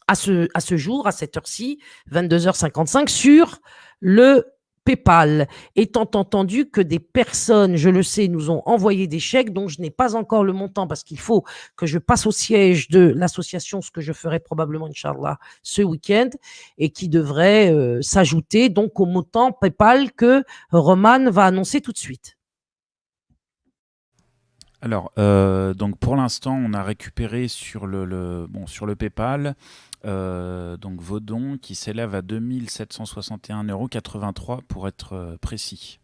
à ce jour, à cette heure-ci, 22h55, sur le PayPal, étant entendu que des personnes, je le sais, nous ont envoyé des chèques dont je n'ai pas encore le montant parce qu'il faut que je passe au siège de l'association, ce que je ferai probablement, Inch'Allah, ce week-end, et qui devrait s'ajouter donc au montant PayPal que Roman va annoncer tout de suite. Alors, donc pour l'instant, on a récupéré sur sur le PayPal donc vos dons qui s'élèvent à 2 761,83 € pour être précis.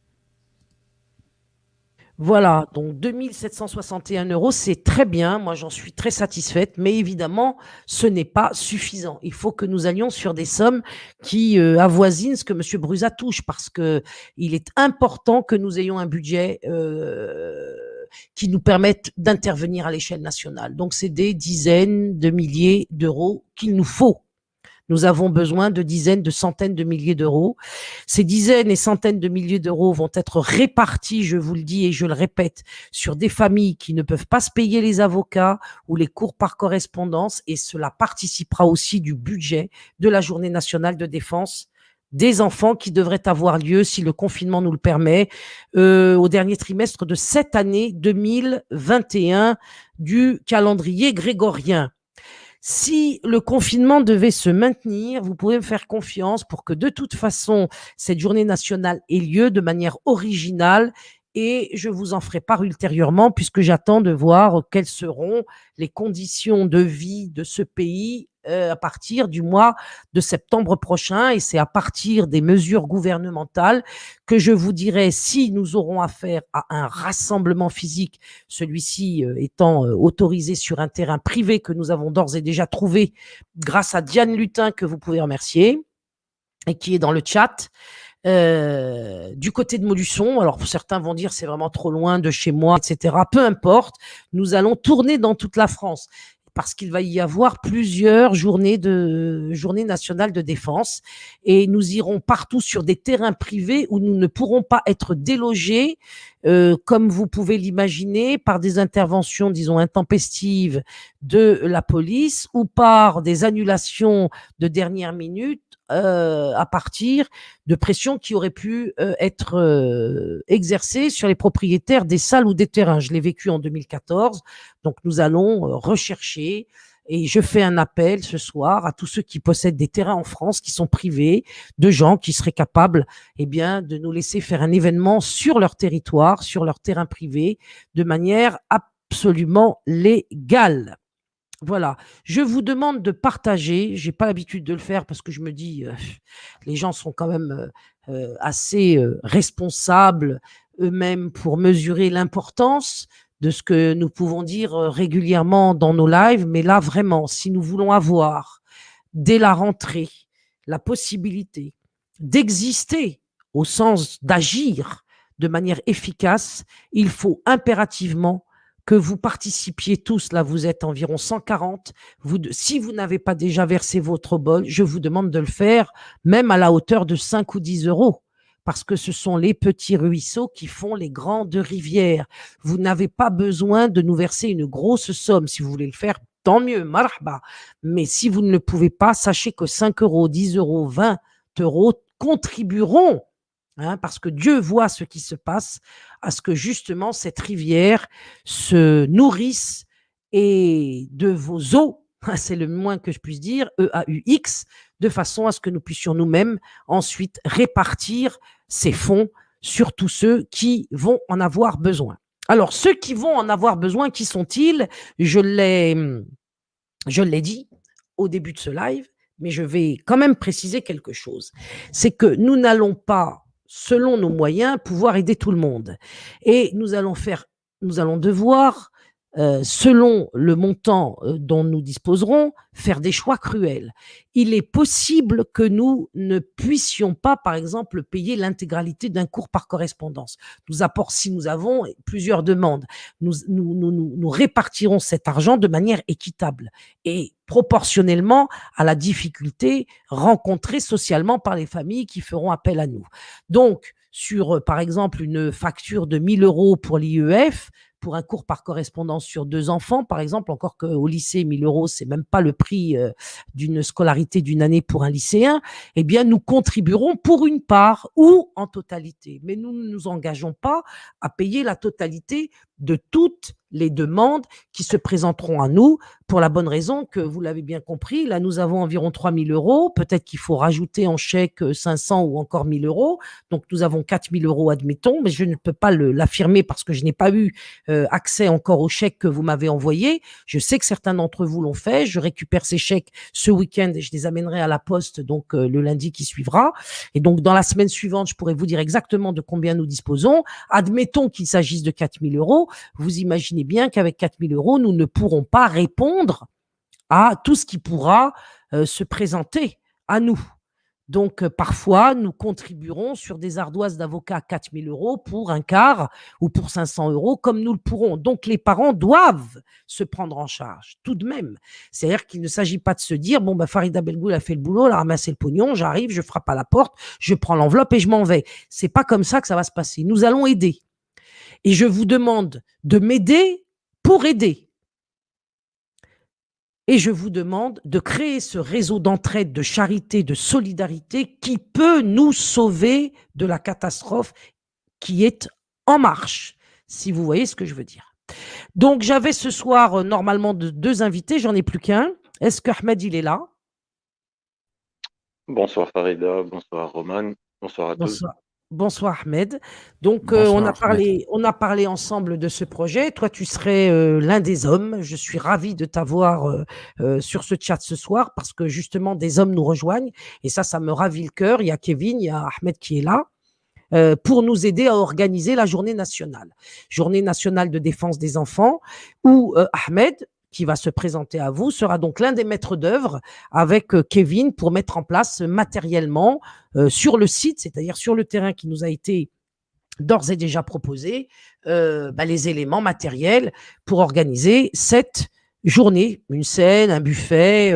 Voilà, donc 2 761 €, c'est très bien. Moi, j'en suis très satisfaite. Mais évidemment, ce n'est pas suffisant. Il faut que nous allions sur des sommes qui avoisinent ce que M. Brusa touche parce qu'il est important que nous ayons un budget qui nous permette d'intervenir à l'échelle nationale. Donc, c'est des dizaines de milliers d'euros qu'il nous faut. Nous avons besoin de dizaines, de centaines de milliers d'euros. Ces dizaines et centaines de milliers d'euros vont être répartis, je vous le dis et je le répète, sur des familles qui ne peuvent pas se payer les avocats ou les cours par correspondance, et cela participera aussi du budget de la Journée nationale de défense des enfants qui devrait avoir lieu, si le confinement nous le permet, au dernier trimestre de cette année 2021 du calendrier grégorien. Si le confinement devait se maintenir, vous pouvez me faire confiance pour que de toute façon, cette journée nationale ait lieu de manière originale et je vous en ferai part ultérieurement puisque j'attends de voir quelles seront les conditions de vie de ce pays à partir du mois de septembre prochain et c'est à partir des mesures gouvernementales que je vous dirai si nous aurons affaire à un rassemblement physique, celui-ci étant autorisé sur un terrain privé que nous avons d'ores et déjà trouvé grâce à Diane Lutin que vous pouvez remercier et qui est dans le chat. Du côté de Montluçon, alors certains vont dire c'est vraiment trop loin de chez moi, etc. Peu importe, nous allons tourner dans toute la France parce qu'il va y avoir plusieurs journées nationales de défense et nous irons partout sur des terrains privés où nous ne pourrons pas être délogés, comme vous pouvez l'imaginer, par des interventions, disons, intempestives de la police ou par des annulations de dernière minute à partir de pressions qui auraient pu être exercées sur les propriétaires des salles ou des terrains. Je l'ai vécu en 2014, donc nous allons rechercher et je fais un appel ce soir à tous ceux qui possèdent des terrains en France qui sont privés, de gens qui seraient capables eh bien, de nous laisser faire un événement sur leur territoire, sur leur terrain privé, de manière absolument légale. Voilà, je vous demande de partager. J'ai pas l'habitude de le faire parce que je me dis, les gens sont quand même assez responsables eux-mêmes pour mesurer l'importance de ce que nous pouvons dire régulièrement dans nos lives. Mais là, vraiment, si nous voulons avoir dès la rentrée, la possibilité d'exister au sens d'agir de manière efficace, il faut impérativement que vous participiez tous, là vous êtes environ 140, si vous n'avez pas déjà versé votre bol, je vous demande de le faire, même à la hauteur de 5 ou 10 euros, parce que ce sont les petits ruisseaux qui font les grandes rivières. Vous n'avez pas besoin de nous verser une grosse somme. Si vous voulez le faire, tant mieux, marhaba. Mais si vous ne le pouvez pas, sachez que 5 euros, 10 euros, 20 euros contribueront, parce que Dieu voit ce qui se passe, à ce que justement cette rivière se nourrisse et de vos eaux, c'est le moins que je puisse dire, EAUX, de façon à ce que nous puissions nous-mêmes ensuite répartir ces fonds sur tous ceux qui vont en avoir besoin. Alors, ceux qui vont en avoir besoin, qui sont-ils? Je l'ai dit au début de ce live, mais je vais quand même préciser quelque chose. C'est que nous n'allons pas, selon nos moyens, pouvoir aider tout le monde. Et nous allons devoir, selon le montant dont nous disposerons, faire des choix cruels. Il est possible que nous ne puissions pas, par exemple, payer l'intégralité d'un cours par correspondance. Si nous avons plusieurs demandes, nous répartirons cet argent de manière équitable et proportionnellement à la difficulté rencontrée socialement par les familles qui feront appel à nous. Donc, sur, par exemple, une facture de 1 000 euros pour l'IEF, pour un cours par correspondance sur 2 enfants, par exemple, encore qu'au lycée, 1 000 euros, c'est même pas le prix d'une scolarité d'une année pour un lycéen, eh bien, nous contribuerons pour une part ou en totalité. Mais nous ne nous engageons pas à payer la totalité de toutes les demandes qui se présenteront à nous, pour la bonne raison que, vous l'avez bien compris, là, nous avons environ 3 000 euros. Peut-être qu'il faut rajouter en chèque 500 ou encore 1 000 euros. Donc, nous avons 4 000 euros, admettons, mais je ne peux pas l'affirmer parce que je n'ai pas eu accès encore aux chèques que vous m'avez envoyés. Je sais que certains d'entre vous l'ont fait. Je récupère ces chèques ce week-end et je les amènerai à la poste donc le lundi qui suivra. Et donc, dans la semaine suivante, je pourrai vous dire exactement de combien nous disposons. Admettons qu'il s'agisse de 4 000 euros. Vous imaginez bien qu'avec 4 000 euros, nous ne pourrons pas répondre à tout ce qui pourra se présenter à nous. Donc, parfois, nous contribuerons sur des ardoises d'avocats à 4 000 euros pour un quart ou pour 500 euros, comme nous le pourrons. Donc, les parents doivent se prendre en charge, tout de même. C'est-à-dire qu'il ne s'agit pas de se dire, bon, Farida Belgoul a fait le boulot, elle a ramassé le pognon, j'arrive, je frappe à la porte, je prends l'enveloppe et je m'en vais. C'est pas comme ça que ça va se passer. Nous allons aider. Et je vous demande de m'aider pour aider. Et je vous demande de créer ce réseau d'entraide, de charité, de solidarité qui peut nous sauver de la catastrophe qui est en marche, si vous voyez ce que je veux dire. Donc, j'avais ce soir normalement 2 invités, j'en ai plus qu'un. Est-ce que Ahmed, il est là? Bonsoir Farida, bonsoir Roman, bonsoir à tous. Bonsoir. Bonsoir Ahmed. Donc Bonsoir, Ahmed. on a parlé ensemble de ce projet. Toi, tu serais l'un des hommes. Je suis ravi de t'avoir sur ce chat ce soir parce que justement des hommes nous rejoignent et ça me ravit le cœur. Il y a Kevin, il y a Ahmed qui est là pour nous aider à organiser la journée nationale de défense des enfants où Ahmed, qui va se présenter à vous, sera donc l'un des maîtres d'œuvre avec Kevin pour mettre en place matériellement sur le site, c'est-à-dire sur le terrain qui nous a été d'ores et déjà proposé, les éléments matériels pour organiser cette journée, une scène, un buffet,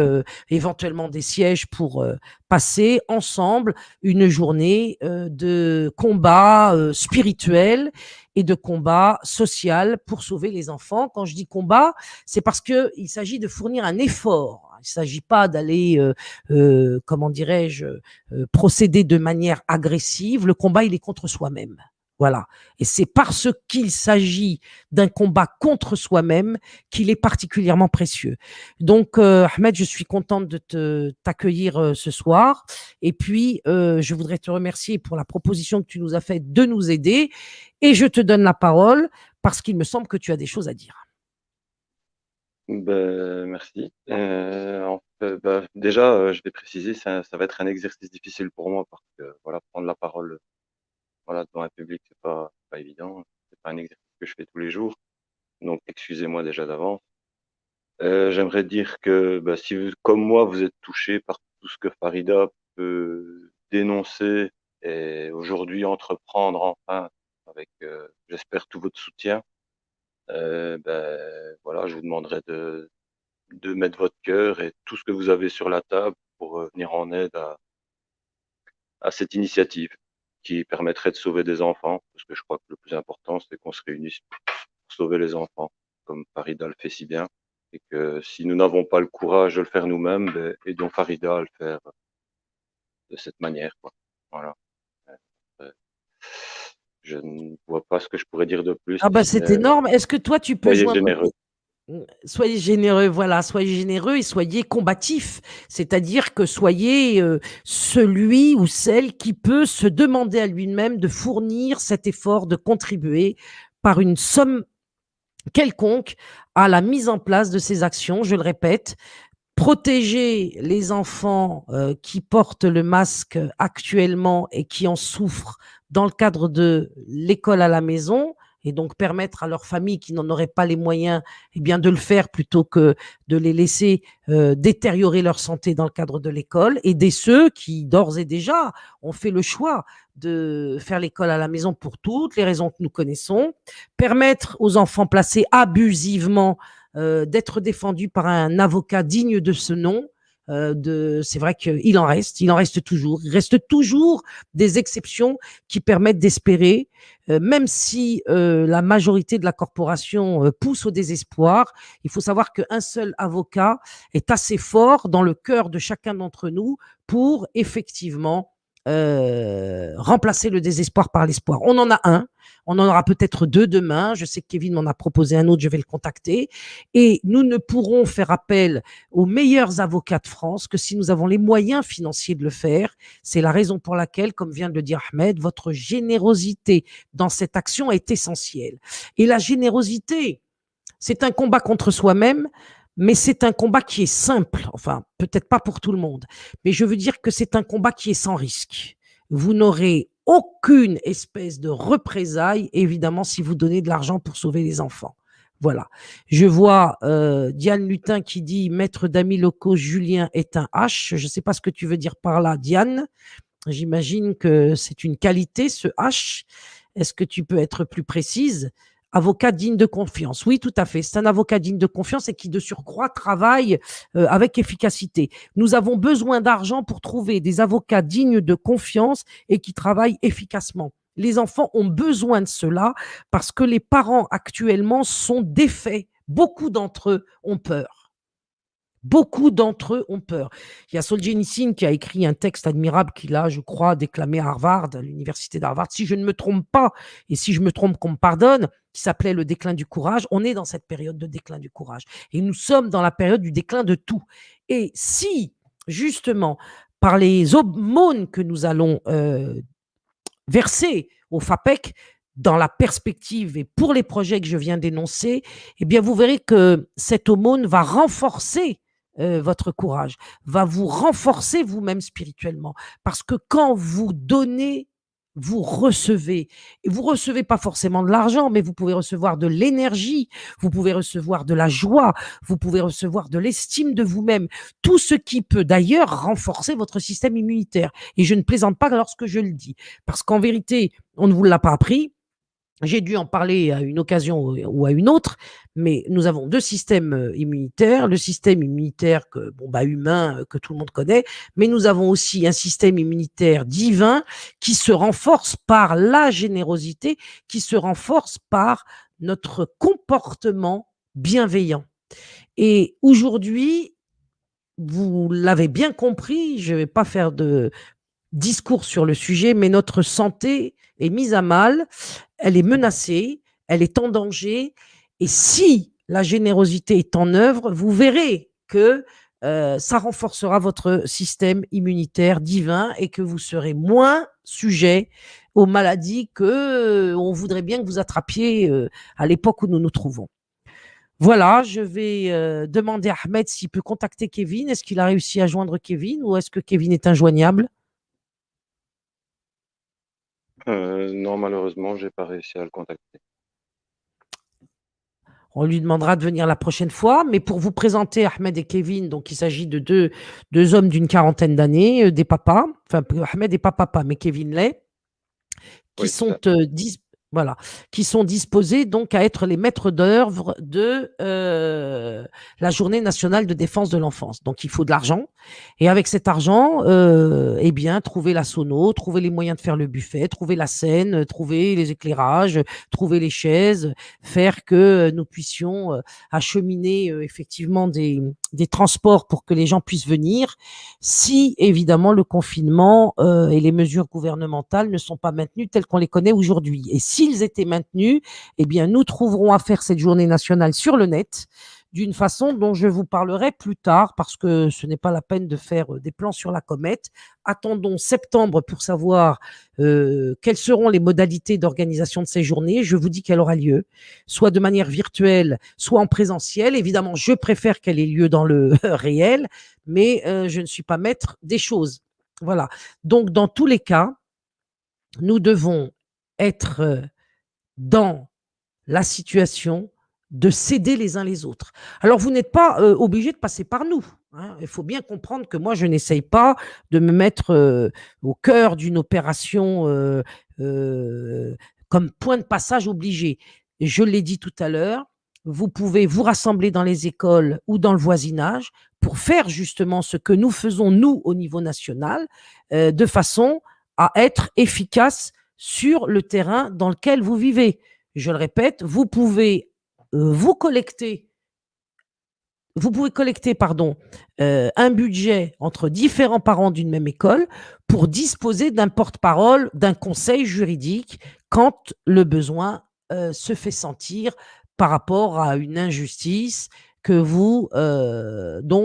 éventuellement des sièges pour passer ensemble une journée de combat spirituel et de combat social pour sauver les enfants. Quand je dis combat, c'est parce qu'il s'agit de fournir un effort. Il ne s'agit pas d'aller, comment dirais-je, procéder de manière agressive. Le combat, il est contre soi-même. Voilà. Et c'est parce qu'il s'agit d'un combat contre soi-même qu'il est particulièrement précieux. Donc, Ahmed, je suis contente de t'accueillir ce soir. Et puis, je voudrais te remercier pour la proposition que tu nous as faite de nous aider. Et je te donne la parole parce qu'il me semble que tu as des choses à dire. Merci. Déjà, je vais préciser, ça va être un exercice difficile pour moi parce que voilà, prendre la parole devant un public, c'est pas évident. C'est pas un exercice que je fais tous les jours. Donc, excusez-moi déjà d'avance. J'aimerais dire que bah, si vous, comme moi, vous êtes touché par tout ce que Farida peut dénoncer et aujourd'hui entreprendre enfin, avec, j'espère, tout votre soutien, ben, voilà, je vous demanderai de mettre votre cœur et tout ce que vous avez sur la table pour venir en aide à cette initiative qui permettrait de sauver des enfants, parce que je crois que le plus important, c'est qu'on se réunisse pour sauver les enfants, comme Farida le fait si bien, et que si nous n'avons pas le courage de le faire nous-mêmes, ben, aidons Farida à le faire de cette manière, quoi. Voilà. Euh, Je ne vois pas ce que je pourrais dire de plus, Ah si bah, ce c'est n'est énorme. Est-ce que toi, tu peux soyez joindre généreux. Soyez généreux, voilà, soyez généreux et soyez combatif. C'est-à-dire que soyez celui ou celle qui peut se demander à lui-même de fournir cet effort, de contribuer par une somme quelconque à la mise en place de ces actions. Je le répète, protéger les enfants qui portent le masque actuellement et qui en souffrent dans le cadre de l'école à la maison, et donc permettre à leurs familles qui n'en auraient pas les moyens, eh bien, de le faire plutôt que de les laisser détériorer leur santé dans le cadre de l'école, aider ceux qui d'ores et déjà ont fait le choix de faire l'école à la maison pour toutes les raisons que nous connaissons, permettre aux enfants placés abusivement d'être défendu par un avocat digne de ce nom. C'est vrai qu'il en reste toujours. Il reste toujours des exceptions qui permettent d'espérer, même si la majorité de la corporation pousse au désespoir. Il faut savoir qu'un seul avocat est assez fort dans le cœur de chacun d'entre nous pour effectivement remplacer le désespoir par l'espoir. On en a un, on en aura peut-être deux demain. Je sais que Kevin m'en a proposé un autre, je vais le contacter. Et nous ne pourrons faire appel aux meilleurs avocats de France que si nous avons les moyens financiers de le faire. C'est la raison pour laquelle, comme vient de le dire Ahmed, votre générosité dans cette action est essentielle. Et la générosité, c'est un combat contre soi-même, mais c'est un combat qui est simple. Enfin, peut-être pas pour tout le monde, mais je veux dire que c'est un combat qui est sans risque. Vous n'aurez aucune espèce de représailles, évidemment, si vous donnez de l'argent pour sauver les enfants. Voilà. Je vois Diane Lutin qui dit Maître d'amis locaux, Julien est un H. Je ne sais pas ce que tu veux dire par là, Diane. J'imagine que c'est une qualité, ce H. Est-ce que tu peux être plus précise? Avocat digne de confiance. Oui, tout à fait. C'est un avocat digne de confiance et qui, de surcroît, travaille avec efficacité. Nous avons besoin d'argent pour trouver des avocats dignes de confiance et qui travaillent efficacement. Les enfants ont besoin de cela parce que les parents actuellement sont défaits. Beaucoup d'entre eux ont peur. Beaucoup d'entre eux ont peur. Il y a Solzhenitsyn qui a écrit un texte admirable qu'il a, je crois, déclamé à Harvard, à l'université d'Harvard, si je ne me trompe pas, et si je me trompe, qu'on me pardonne, qui s'appelait Le déclin du courage. On est dans cette période de déclin du courage. Et nous sommes dans la période du déclin de tout. Et si, justement, par les aumônes que nous allons verser au FAPEC, dans la perspective et pour les projets que je viens d'énoncer, eh bien, vous verrez que cette aumône va renforcer votre courage, va vous renforcer vous-même spirituellement. Parce que quand vous donnez, vous recevez. Et vous recevez pas forcément de l'argent, mais vous pouvez recevoir de l'énergie, vous pouvez recevoir de la joie, vous pouvez recevoir de l'estime de vous-même. Tout ce qui peut d'ailleurs renforcer votre système immunitaire. Et je ne plaisante pas lorsque je le dis. Parce qu'en vérité, on ne vous l'a pas appris. J'ai dû en parler à une occasion ou à une autre, mais nous avons deux systèmes immunitaires. Le système immunitaire humain que tout le monde connaît, mais nous avons aussi un système immunitaire divin qui se renforce par la générosité, qui se renforce par notre comportement bienveillant. Et aujourd'hui, vous l'avez bien compris, je ne vais pas faire de discours sur le sujet, mais notre santé est mise à mal, elle est menacée, elle est en danger. Et si la générosité est en œuvre, vous verrez que ça renforcera votre système immunitaire divin et que vous serez moins sujet aux maladies que on voudrait bien que vous attrapiez à l'époque où nous nous trouvons. Voilà, je vais demander à Ahmed s'il peut contacter Kevin. Est-ce qu'il a réussi à joindre Kevin ou est-ce que Kevin est injoignable? Non, malheureusement, j'ai pas réussi à le contacter. On lui demandera de venir la prochaine fois. Mais pour vous présenter Ahmed et Kevin, donc il s'agit de deux hommes d'une quarantaine d'années, des papas. Enfin, Ahmed n'est pas papa, mais Kevin l'est, qui Oui, tout sont à fait. voilà, qui sont disposés donc à être les maîtres d'œuvre de la Journée nationale de défense de l'enfance. Donc il faut de l'argent, et avec cet argent, eh bien trouver la sono, trouver les moyens de faire le buffet, trouver la scène, trouver les éclairages, trouver les chaises, faire que nous puissions acheminer effectivement des transports pour que les gens puissent venir, si évidemment le confinement et les mesures gouvernementales ne sont pas maintenues telles qu'on les connaît aujourd'hui. Et s'ils étaient maintenus, eh bien nous trouverons à faire cette journée nationale sur le net d'une façon dont je vous parlerai plus tard, parce que ce n'est pas la peine de faire des plans sur la comète. Attendons septembre pour savoir quelles seront les modalités d'organisation de ces journées. Je vous dis qu'elle aura lieu, soit de manière virtuelle, soit en présentiel. Évidemment, je préfère qu'elle ait lieu dans le réel, mais je ne suis pas maître des choses. Voilà. Donc, dans tous les cas, nous devons être dans la situation de s'aider les uns les autres. Alors, vous n'êtes pas obligé de passer par nous, hein. Il faut bien comprendre que moi, je n'essaye pas de me mettre au cœur d'une opération comme point de passage obligé. Je l'ai dit tout à l'heure, vous pouvez vous rassembler dans les écoles ou dans le voisinage pour faire justement ce que nous faisons, nous, au niveau national, de façon à être efficace sur le terrain dans lequel vous vivez. Je le répète, vous pouvez collecter un budget entre différents parents d'une même école pour disposer d'un porte-parole, d'un conseil juridique quand le besoin se fait sentir par rapport à une injustice dont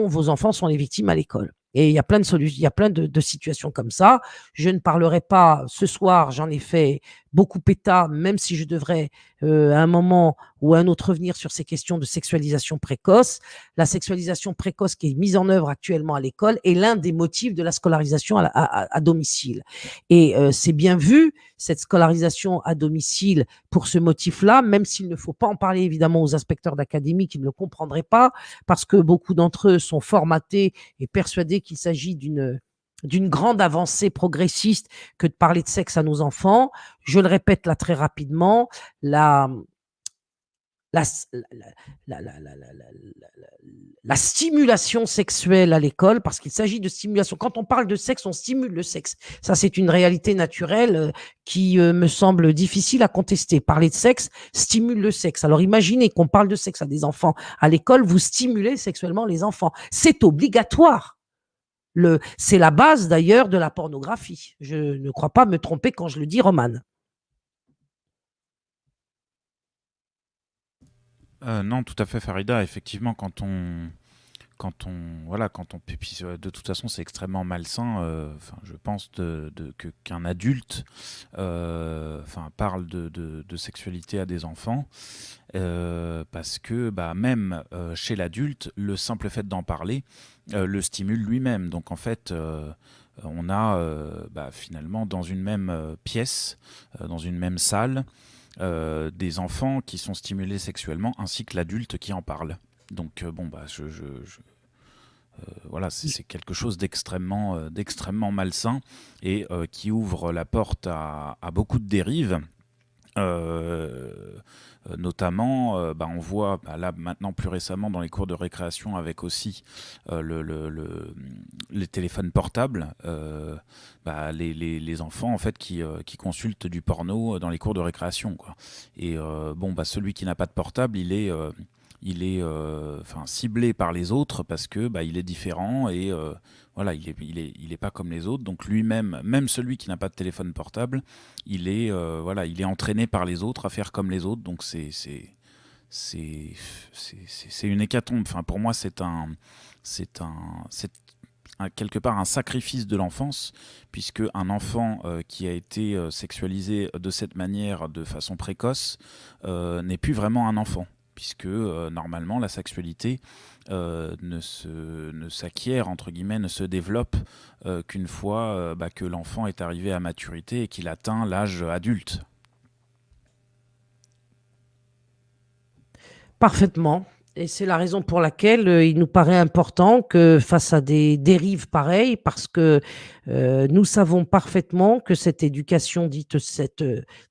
vos enfants sont les victimes à l'école. Et il y a plein de solutions, il y a plein de situations comme ça. Je ne parlerai pas ce soir, j'en ai fait beaucoup péta, même si je devrais à un moment ou à un autre revenir sur ces questions de sexualisation précoce. La sexualisation précoce qui est mise en œuvre actuellement à l'école est l'un des motifs de la scolarisation à domicile. Et c'est bien vu, cette scolarisation à domicile pour ce motif-là, même s'il ne faut pas en parler évidemment aux inspecteurs d'académie qui ne le comprendraient pas, parce que beaucoup d'entre eux sont formatés et persuadés qu'il s'agit d'une grande avancée progressiste que de parler de sexe à nos enfants. Je le répète là très rapidement, la, la, la, la, la, la, la stimulation sexuelle à l'école, parce qu'il s'agit de stimulation. Quand on parle de sexe, on stimule le sexe. Ça, c'est une réalité naturelle qui me semble difficile à contester. Parler de sexe stimule le sexe. Alors imaginez qu'on parle de sexe à des enfants à l'école, vous stimulez sexuellement les enfants. C'est obligatoire. C'est la base d'ailleurs de la pornographie. Je ne crois pas me tromper quand je le dis, Romane. Non, tout à fait, Farida. Effectivement, puis de toute façon, c'est extrêmement malsain. Je pense qu'un adulte, parle de sexualité à des enfants, parce que même chez l'adulte, le simple fait d'en parler le stimule lui-même. Donc en fait, on a finalement dans une même pièce, dans une même salle, des enfants qui sont stimulés sexuellement ainsi que l'adulte qui en parle. Donc voilà, c'est quelque chose d'extrêmement malsain et qui ouvre la porte à beaucoup de dérives. Notamment, on voit là maintenant plus récemment dans les cours de récréation avec aussi les téléphones portables, les enfants en fait qui consultent du porno dans les cours de récréation, quoi. Et celui qui n'a pas de portable, il est ciblé par les autres parce que il est différent et voilà, il est pas comme les autres. Donc lui-même, même celui qui n'a pas de téléphone portable, il est entraîné par les autres à faire comme les autres. Donc c'est une hécatombe. Enfin, pour moi, c'est quelque part un sacrifice de l'enfance, puisque un enfant qui a été sexualisé de cette manière, de façon précoce, n'est plus vraiment un enfant, puisque normalement la sexualité ne s'acquiert, entre guillemets, ne se développe qu'une fois que l'enfant est arrivé à maturité et qu'il atteint l'âge adulte. Parfaitement. Et c'est la raison pour laquelle il nous paraît important que face à des dérives pareilles, parce que nous savons parfaitement que cette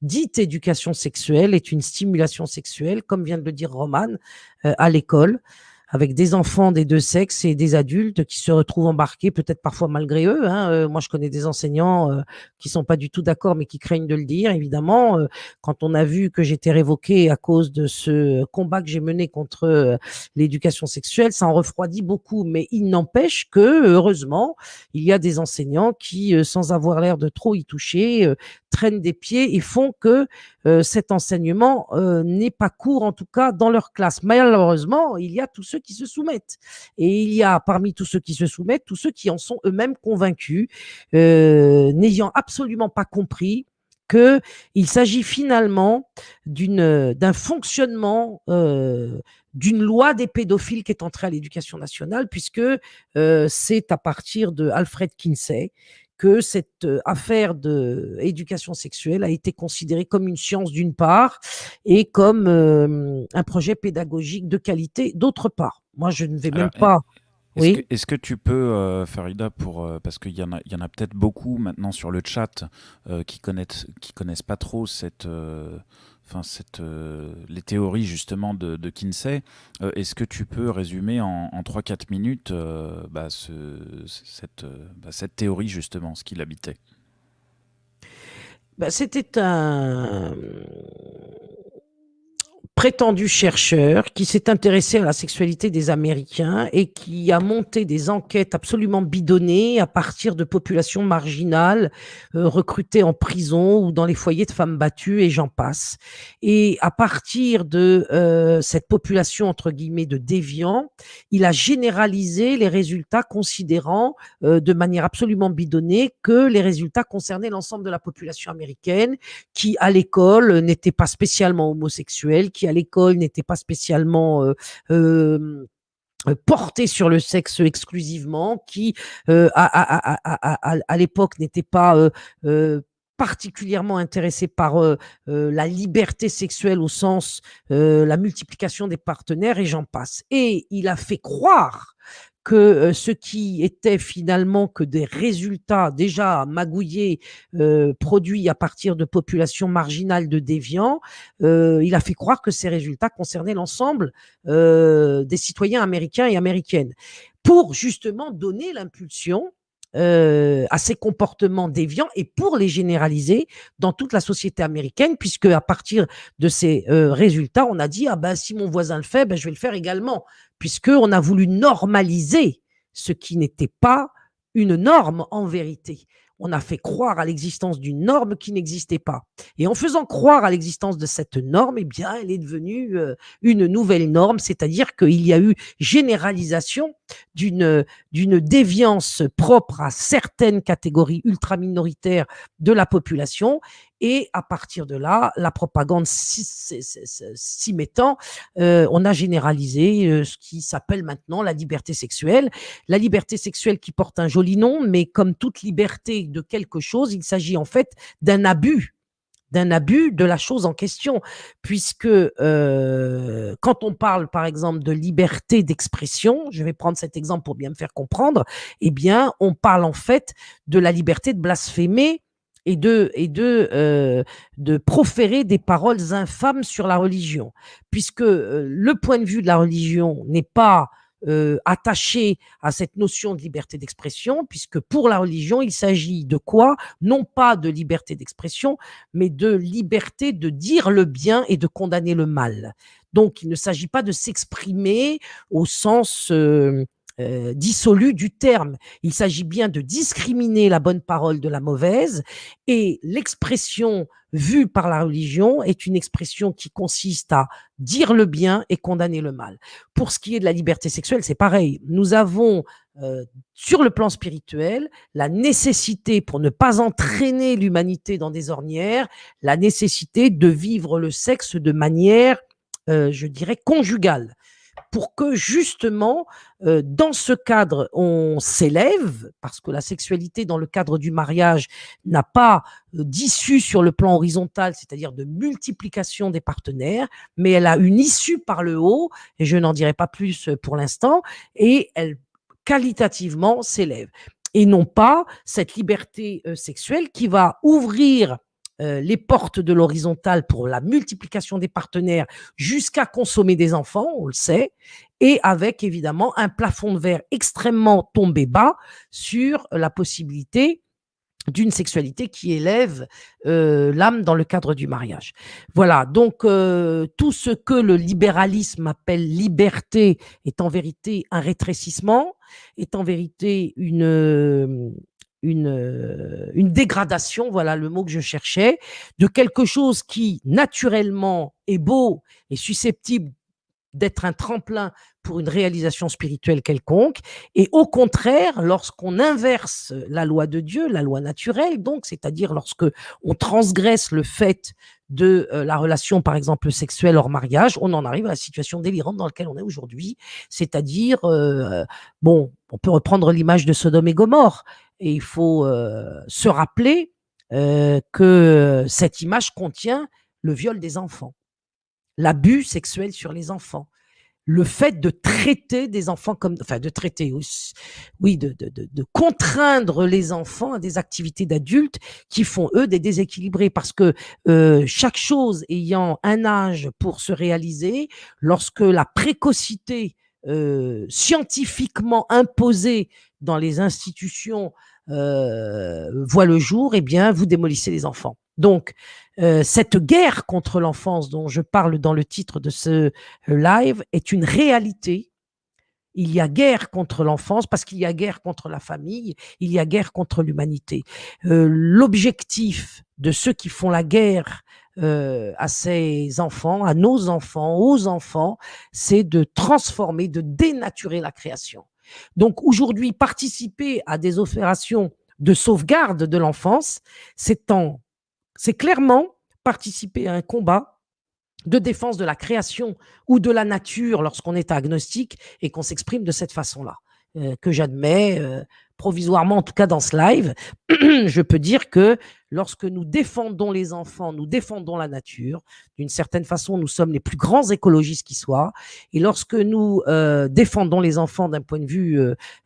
dite éducation sexuelle est une stimulation sexuelle, comme vient de le dire Roman, à l'école, avec des enfants des deux sexes et des adultes qui se retrouvent embarqués, peut-être parfois malgré eux, hein. Moi, je connais des enseignants qui sont pas du tout d'accord, mais qui craignent de le dire, évidemment. Quand on a vu que j'étais révoquée à cause de ce combat que j'ai mené contre l'éducation sexuelle, ça en refroidit beaucoup. Mais il n'empêche que, heureusement, il y a des enseignants qui, sans avoir l'air de trop y toucher, traînent des pieds et font que cet enseignement n'est pas court, en tout cas dans leur classe. Malheureusement, il y a tous ceux qui se soumettent. Et il y a parmi tous ceux qui se soumettent, tous ceux qui en sont eux-mêmes convaincus, n'ayant absolument pas compris qu'il s'agit finalement d'un fonctionnement d'une loi des pédophiles qui est entrée à l'éducation nationale, puisque c'est à partir de Alfred Kinsey que cette affaire d'éducation sexuelle a été considérée comme une science d'une part et comme un projet pédagogique de qualité d'autre part. Moi, je ne vais même Alors, pas. Oui. est-ce que tu peux, Farida, parce qu'il y en a peut-être beaucoup maintenant sur le chat qui connaissent pas trop les théories justement de Kinsey, est-ce que tu peux résumer en 3-4 minutes cette théorie justement, ce qu'il habitait? C'était un prétendu chercheur qui s'est intéressé à la sexualité des Américains et qui a monté des enquêtes absolument bidonnées à partir de populations marginales recrutées en prison ou dans les foyers de femmes battues et j'en passe. Et à partir de cette population entre guillemets de déviants, il a généralisé les résultats considérant de manière absolument bidonnée que les résultats concernaient l'ensemble de la population américaine qui à l'école n'était pas spécialement homosexuelle, qui à l'école n'était pas spécialement porté sur le sexe exclusivement, qui à l'époque n'était pas particulièrement intéressé par la liberté sexuelle au sens la multiplication des partenaires et j'en passe. Et il a fait croire que ce qui était finalement que des résultats déjà magouillés produits à partir de populations marginales de déviants, il a fait croire que ces résultats concernaient l'ensemble des citoyens américains et américaines pour justement donner l'impulsion à ces comportements déviants et pour les généraliser dans toute la société américaine, puisque à partir de ces résultats, on a dit ah ben si mon voisin le fait, ben je vais le faire également, puisque on a voulu normaliser ce qui n'était pas une norme en vérité. On a fait croire à l'existence d'une norme qui n'existait pas. Et en faisant croire à l'existence de cette norme, eh bien, elle est devenue une nouvelle norme, c'est-à-dire qu'il y a eu généralisation d'une déviance propre à certaines catégories ultra-minoritaires de la population. Et à partir de là, la propagande s'y mettant, on a généralisé ce qui s'appelle maintenant la liberté sexuelle. La liberté sexuelle qui porte un joli nom, mais comme toute liberté de quelque chose, il s'agit en fait d'un abus de la chose en question, puisque quand on parle, par exemple, de liberté d'expression, je vais prendre cet exemple pour bien me faire comprendre, eh bien, on parle en fait de la liberté de blasphémer et de proférer des paroles infâmes sur la religion, puisque le point de vue de la religion n'est pas attaché à cette notion de liberté d'expression, puisque pour la religion, il s'agit de quoi? Non pas de liberté d'expression, mais de liberté de dire le bien et de condamner le mal. Donc, il ne s'agit pas de s'exprimer au sens dissolu du terme. Il s'agit bien de discriminer la bonne parole de la mauvaise et l'expression vue par la religion est une expression qui consiste à dire le bien et condamner le mal. Pour ce qui est de la liberté sexuelle, c'est pareil. Nous avons sur le plan spirituel la nécessité, pour ne pas entraîner l'humanité dans des ornières, la nécessité de vivre le sexe de manière, je dirais, conjugale. pour que justement, dans ce cadre, on s'élève, parce que la sexualité dans le cadre du mariage n'a pas d'issue sur le plan horizontal, c'est-à-dire de multiplication des partenaires, mais elle a une issue par le haut, et je n'en dirai pas plus pour l'instant, et elle qualitativement s'élève. Et non pas cette liberté sexuelle qui va ouvrir les portes de l'horizontale pour la multiplication des partenaires jusqu'à consommer des enfants, on le sait, et avec évidemment un plafond de verre extrêmement tombé bas sur la possibilité d'une sexualité qui élève l'âme dans le cadre du mariage. Voilà, donc tout ce que le libéralisme appelle liberté est en vérité un rétrécissement, est en vérité une dégradation, voilà le mot que je cherchais, de quelque chose qui naturellement est beau et susceptible d'être un tremplin pour une réalisation spirituelle quelconque. Et au contraire, lorsqu'on inverse la loi de Dieu, la loi naturelle, donc, c'est-à-dire lorsque on transgresse le fait de la relation, par exemple, sexuelle hors mariage, on en arrive à la situation délirante dans laquelle on est aujourd'hui, c'est-à-dire, bon, on peut reprendre l'image de Sodome et Gomorrhe, et il faut se rappeler que cette image contient le viol des enfants, l'abus sexuel sur les enfants, le fait de traiter des enfants comme, enfin de traiter, oui, de contraindre les enfants à des activités d'adultes qui font eux des déséquilibrés, parce que chaque chose ayant un âge pour se réaliser, lorsque la précocité scientifiquement imposée dans les institutions voit le jour, eh bien vous démolissez les enfants. Donc, cette guerre contre l'enfance dont je parle dans le titre de ce live est une réalité. Il y a guerre contre l'enfance parce qu'il y a guerre contre la famille, il y a guerre contre l'humanité. L'objectif de ceux qui font la guerre à ces enfants, à nos enfants, aux enfants, c'est de transformer, de dénaturer la création. Donc aujourd'hui, participer à des opérations de sauvegarde de l'enfance, c'est clairement participer à un combat de défense de la création ou de la nature lorsqu'on est agnostique et qu'on s'exprime de cette façon-là, que j'admets provisoirement, en tout cas dans ce live. Je peux dire que lorsque nous défendons les enfants, nous défendons la nature. D'une certaine façon, nous sommes les plus grands écologistes qui soient. Et lorsque nous défendons les enfants d'un point de vue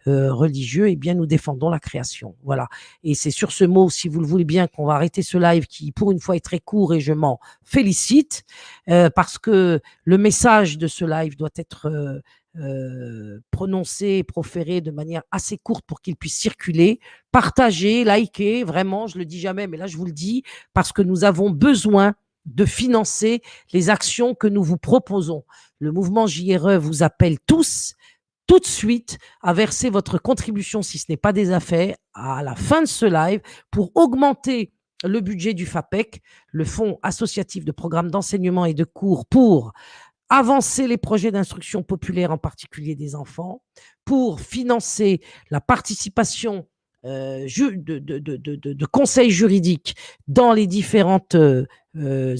religieux, eh bien, nous défendons la création. Voilà. Et c'est sur ce mot, si vous le voulez bien, qu'on va arrêter ce live qui, pour une fois, est très court et je m'en félicite parce que le message de ce live doit être prononcé, proféré de manière assez courte pour qu'il puisse circuler, partager, liker, vraiment, je le dis jamais, mais là je vous le dis, parce que nous avons besoin de financer les actions que nous vous proposons. Le mouvement JRE vous appelle tous, tout de suite, à verser votre contribution, si ce n'est pas déjà fait, à la fin de ce live, pour augmenter le budget du FAPEC, le Fonds associatif de programmes d'enseignement et de cours, pour avancer les projets d'instruction populaire, en particulier des enfants, pour financer la participation de conseils juridiques dans les différentes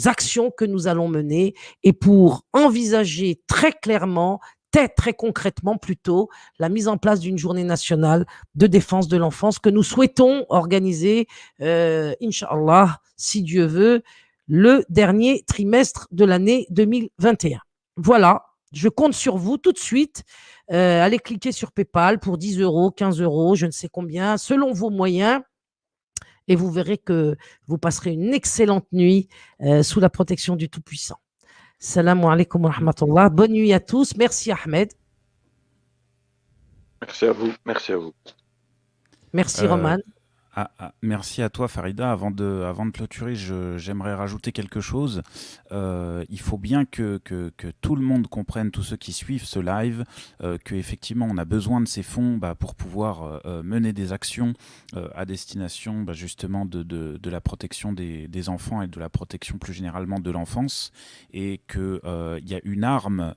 actions que nous allons mener, et pour envisager très clairement, très concrètement plutôt, la mise en place d'une journée nationale de défense de l'enfance que nous souhaitons organiser, Inch'Allah, si Dieu veut, le dernier trimestre de l'année 2021. Voilà, je compte sur vous tout de suite. Allez cliquer sur PayPal pour 10 euros, 15 euros, je ne sais combien, selon vos moyens. Et vous verrez que vous passerez une excellente nuit sous la protection du Tout-Puissant. Salam alaikum wa rahmatullah. Bonne nuit à tous. Merci Ahmed. Merci à vous. Merci à vous. Merci Roman. Merci à toi Farida. Avant de clôturer, j'aimerais rajouter quelque chose. Il faut bien que tout le monde comprenne, tous ceux qui suivent ce live, qu'effectivement on a besoin de ces fonds pour pouvoir mener des actions à destination justement de la protection des enfants et de la protection plus généralement de l'enfance, et qu'il y a une arme,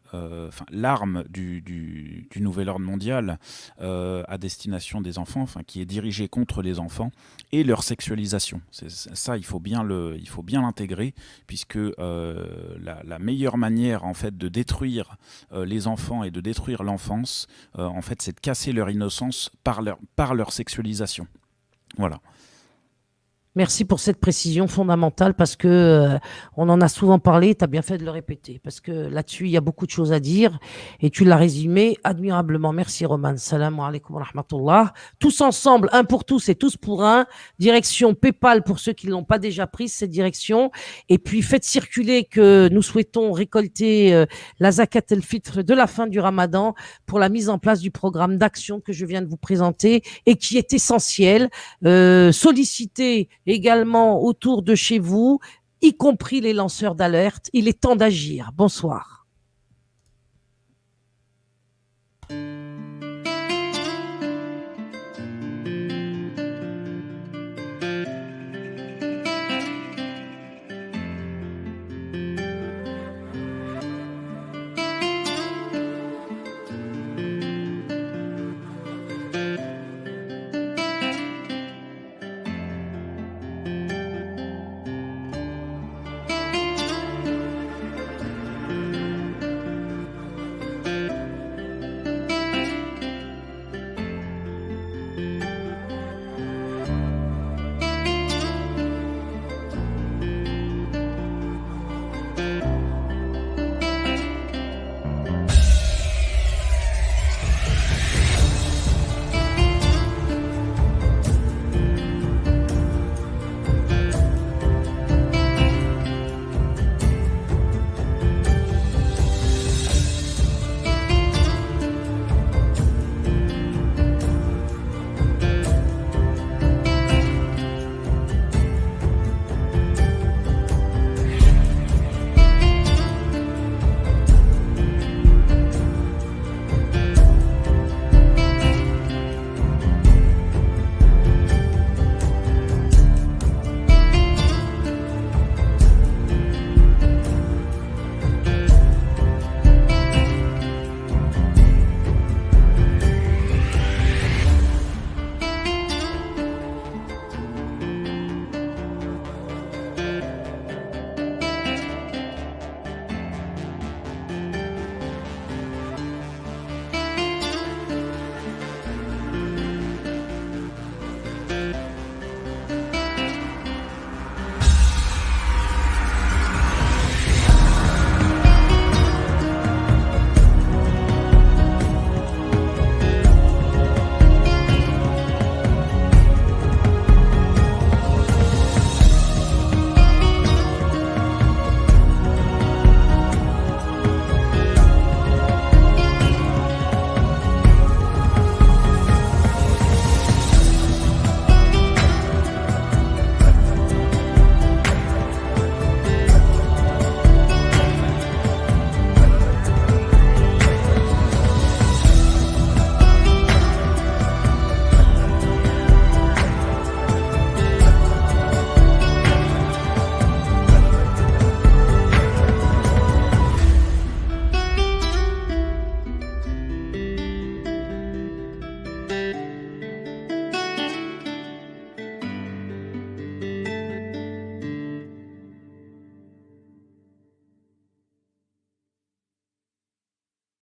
l'arme du nouvel ordre mondial à destination des enfants, qui est dirigée contre les enfants. et leur sexualisation. Ça, il faut bien l'intégrer, puisque la meilleure manière en fait de détruire les enfants et de détruire l'enfance, en fait, c'est de casser leur innocence par leur sexualisation. Voilà. Merci pour cette précision fondamentale parce que on en a souvent parlé, tu as bien fait de le répéter parce que là-dessus, il y a beaucoup de choses à dire et tu l'as résumé admirablement. Merci Roman. Salam alaikum wa rahmatullah. Tous ensemble, un pour tous et tous pour un. Direction PayPal pour ceux qui ne l'ont pas déjà prise, cette direction. Et puis faites circuler que nous souhaitons récolter la zakat el-fitr de la fin du Ramadan pour la mise en place du programme d'action que je viens de vous présenter et qui est essentiel. Solliciter également autour de chez vous, y compris les lanceurs d'alerte. Il est temps d'agir. Bonsoir.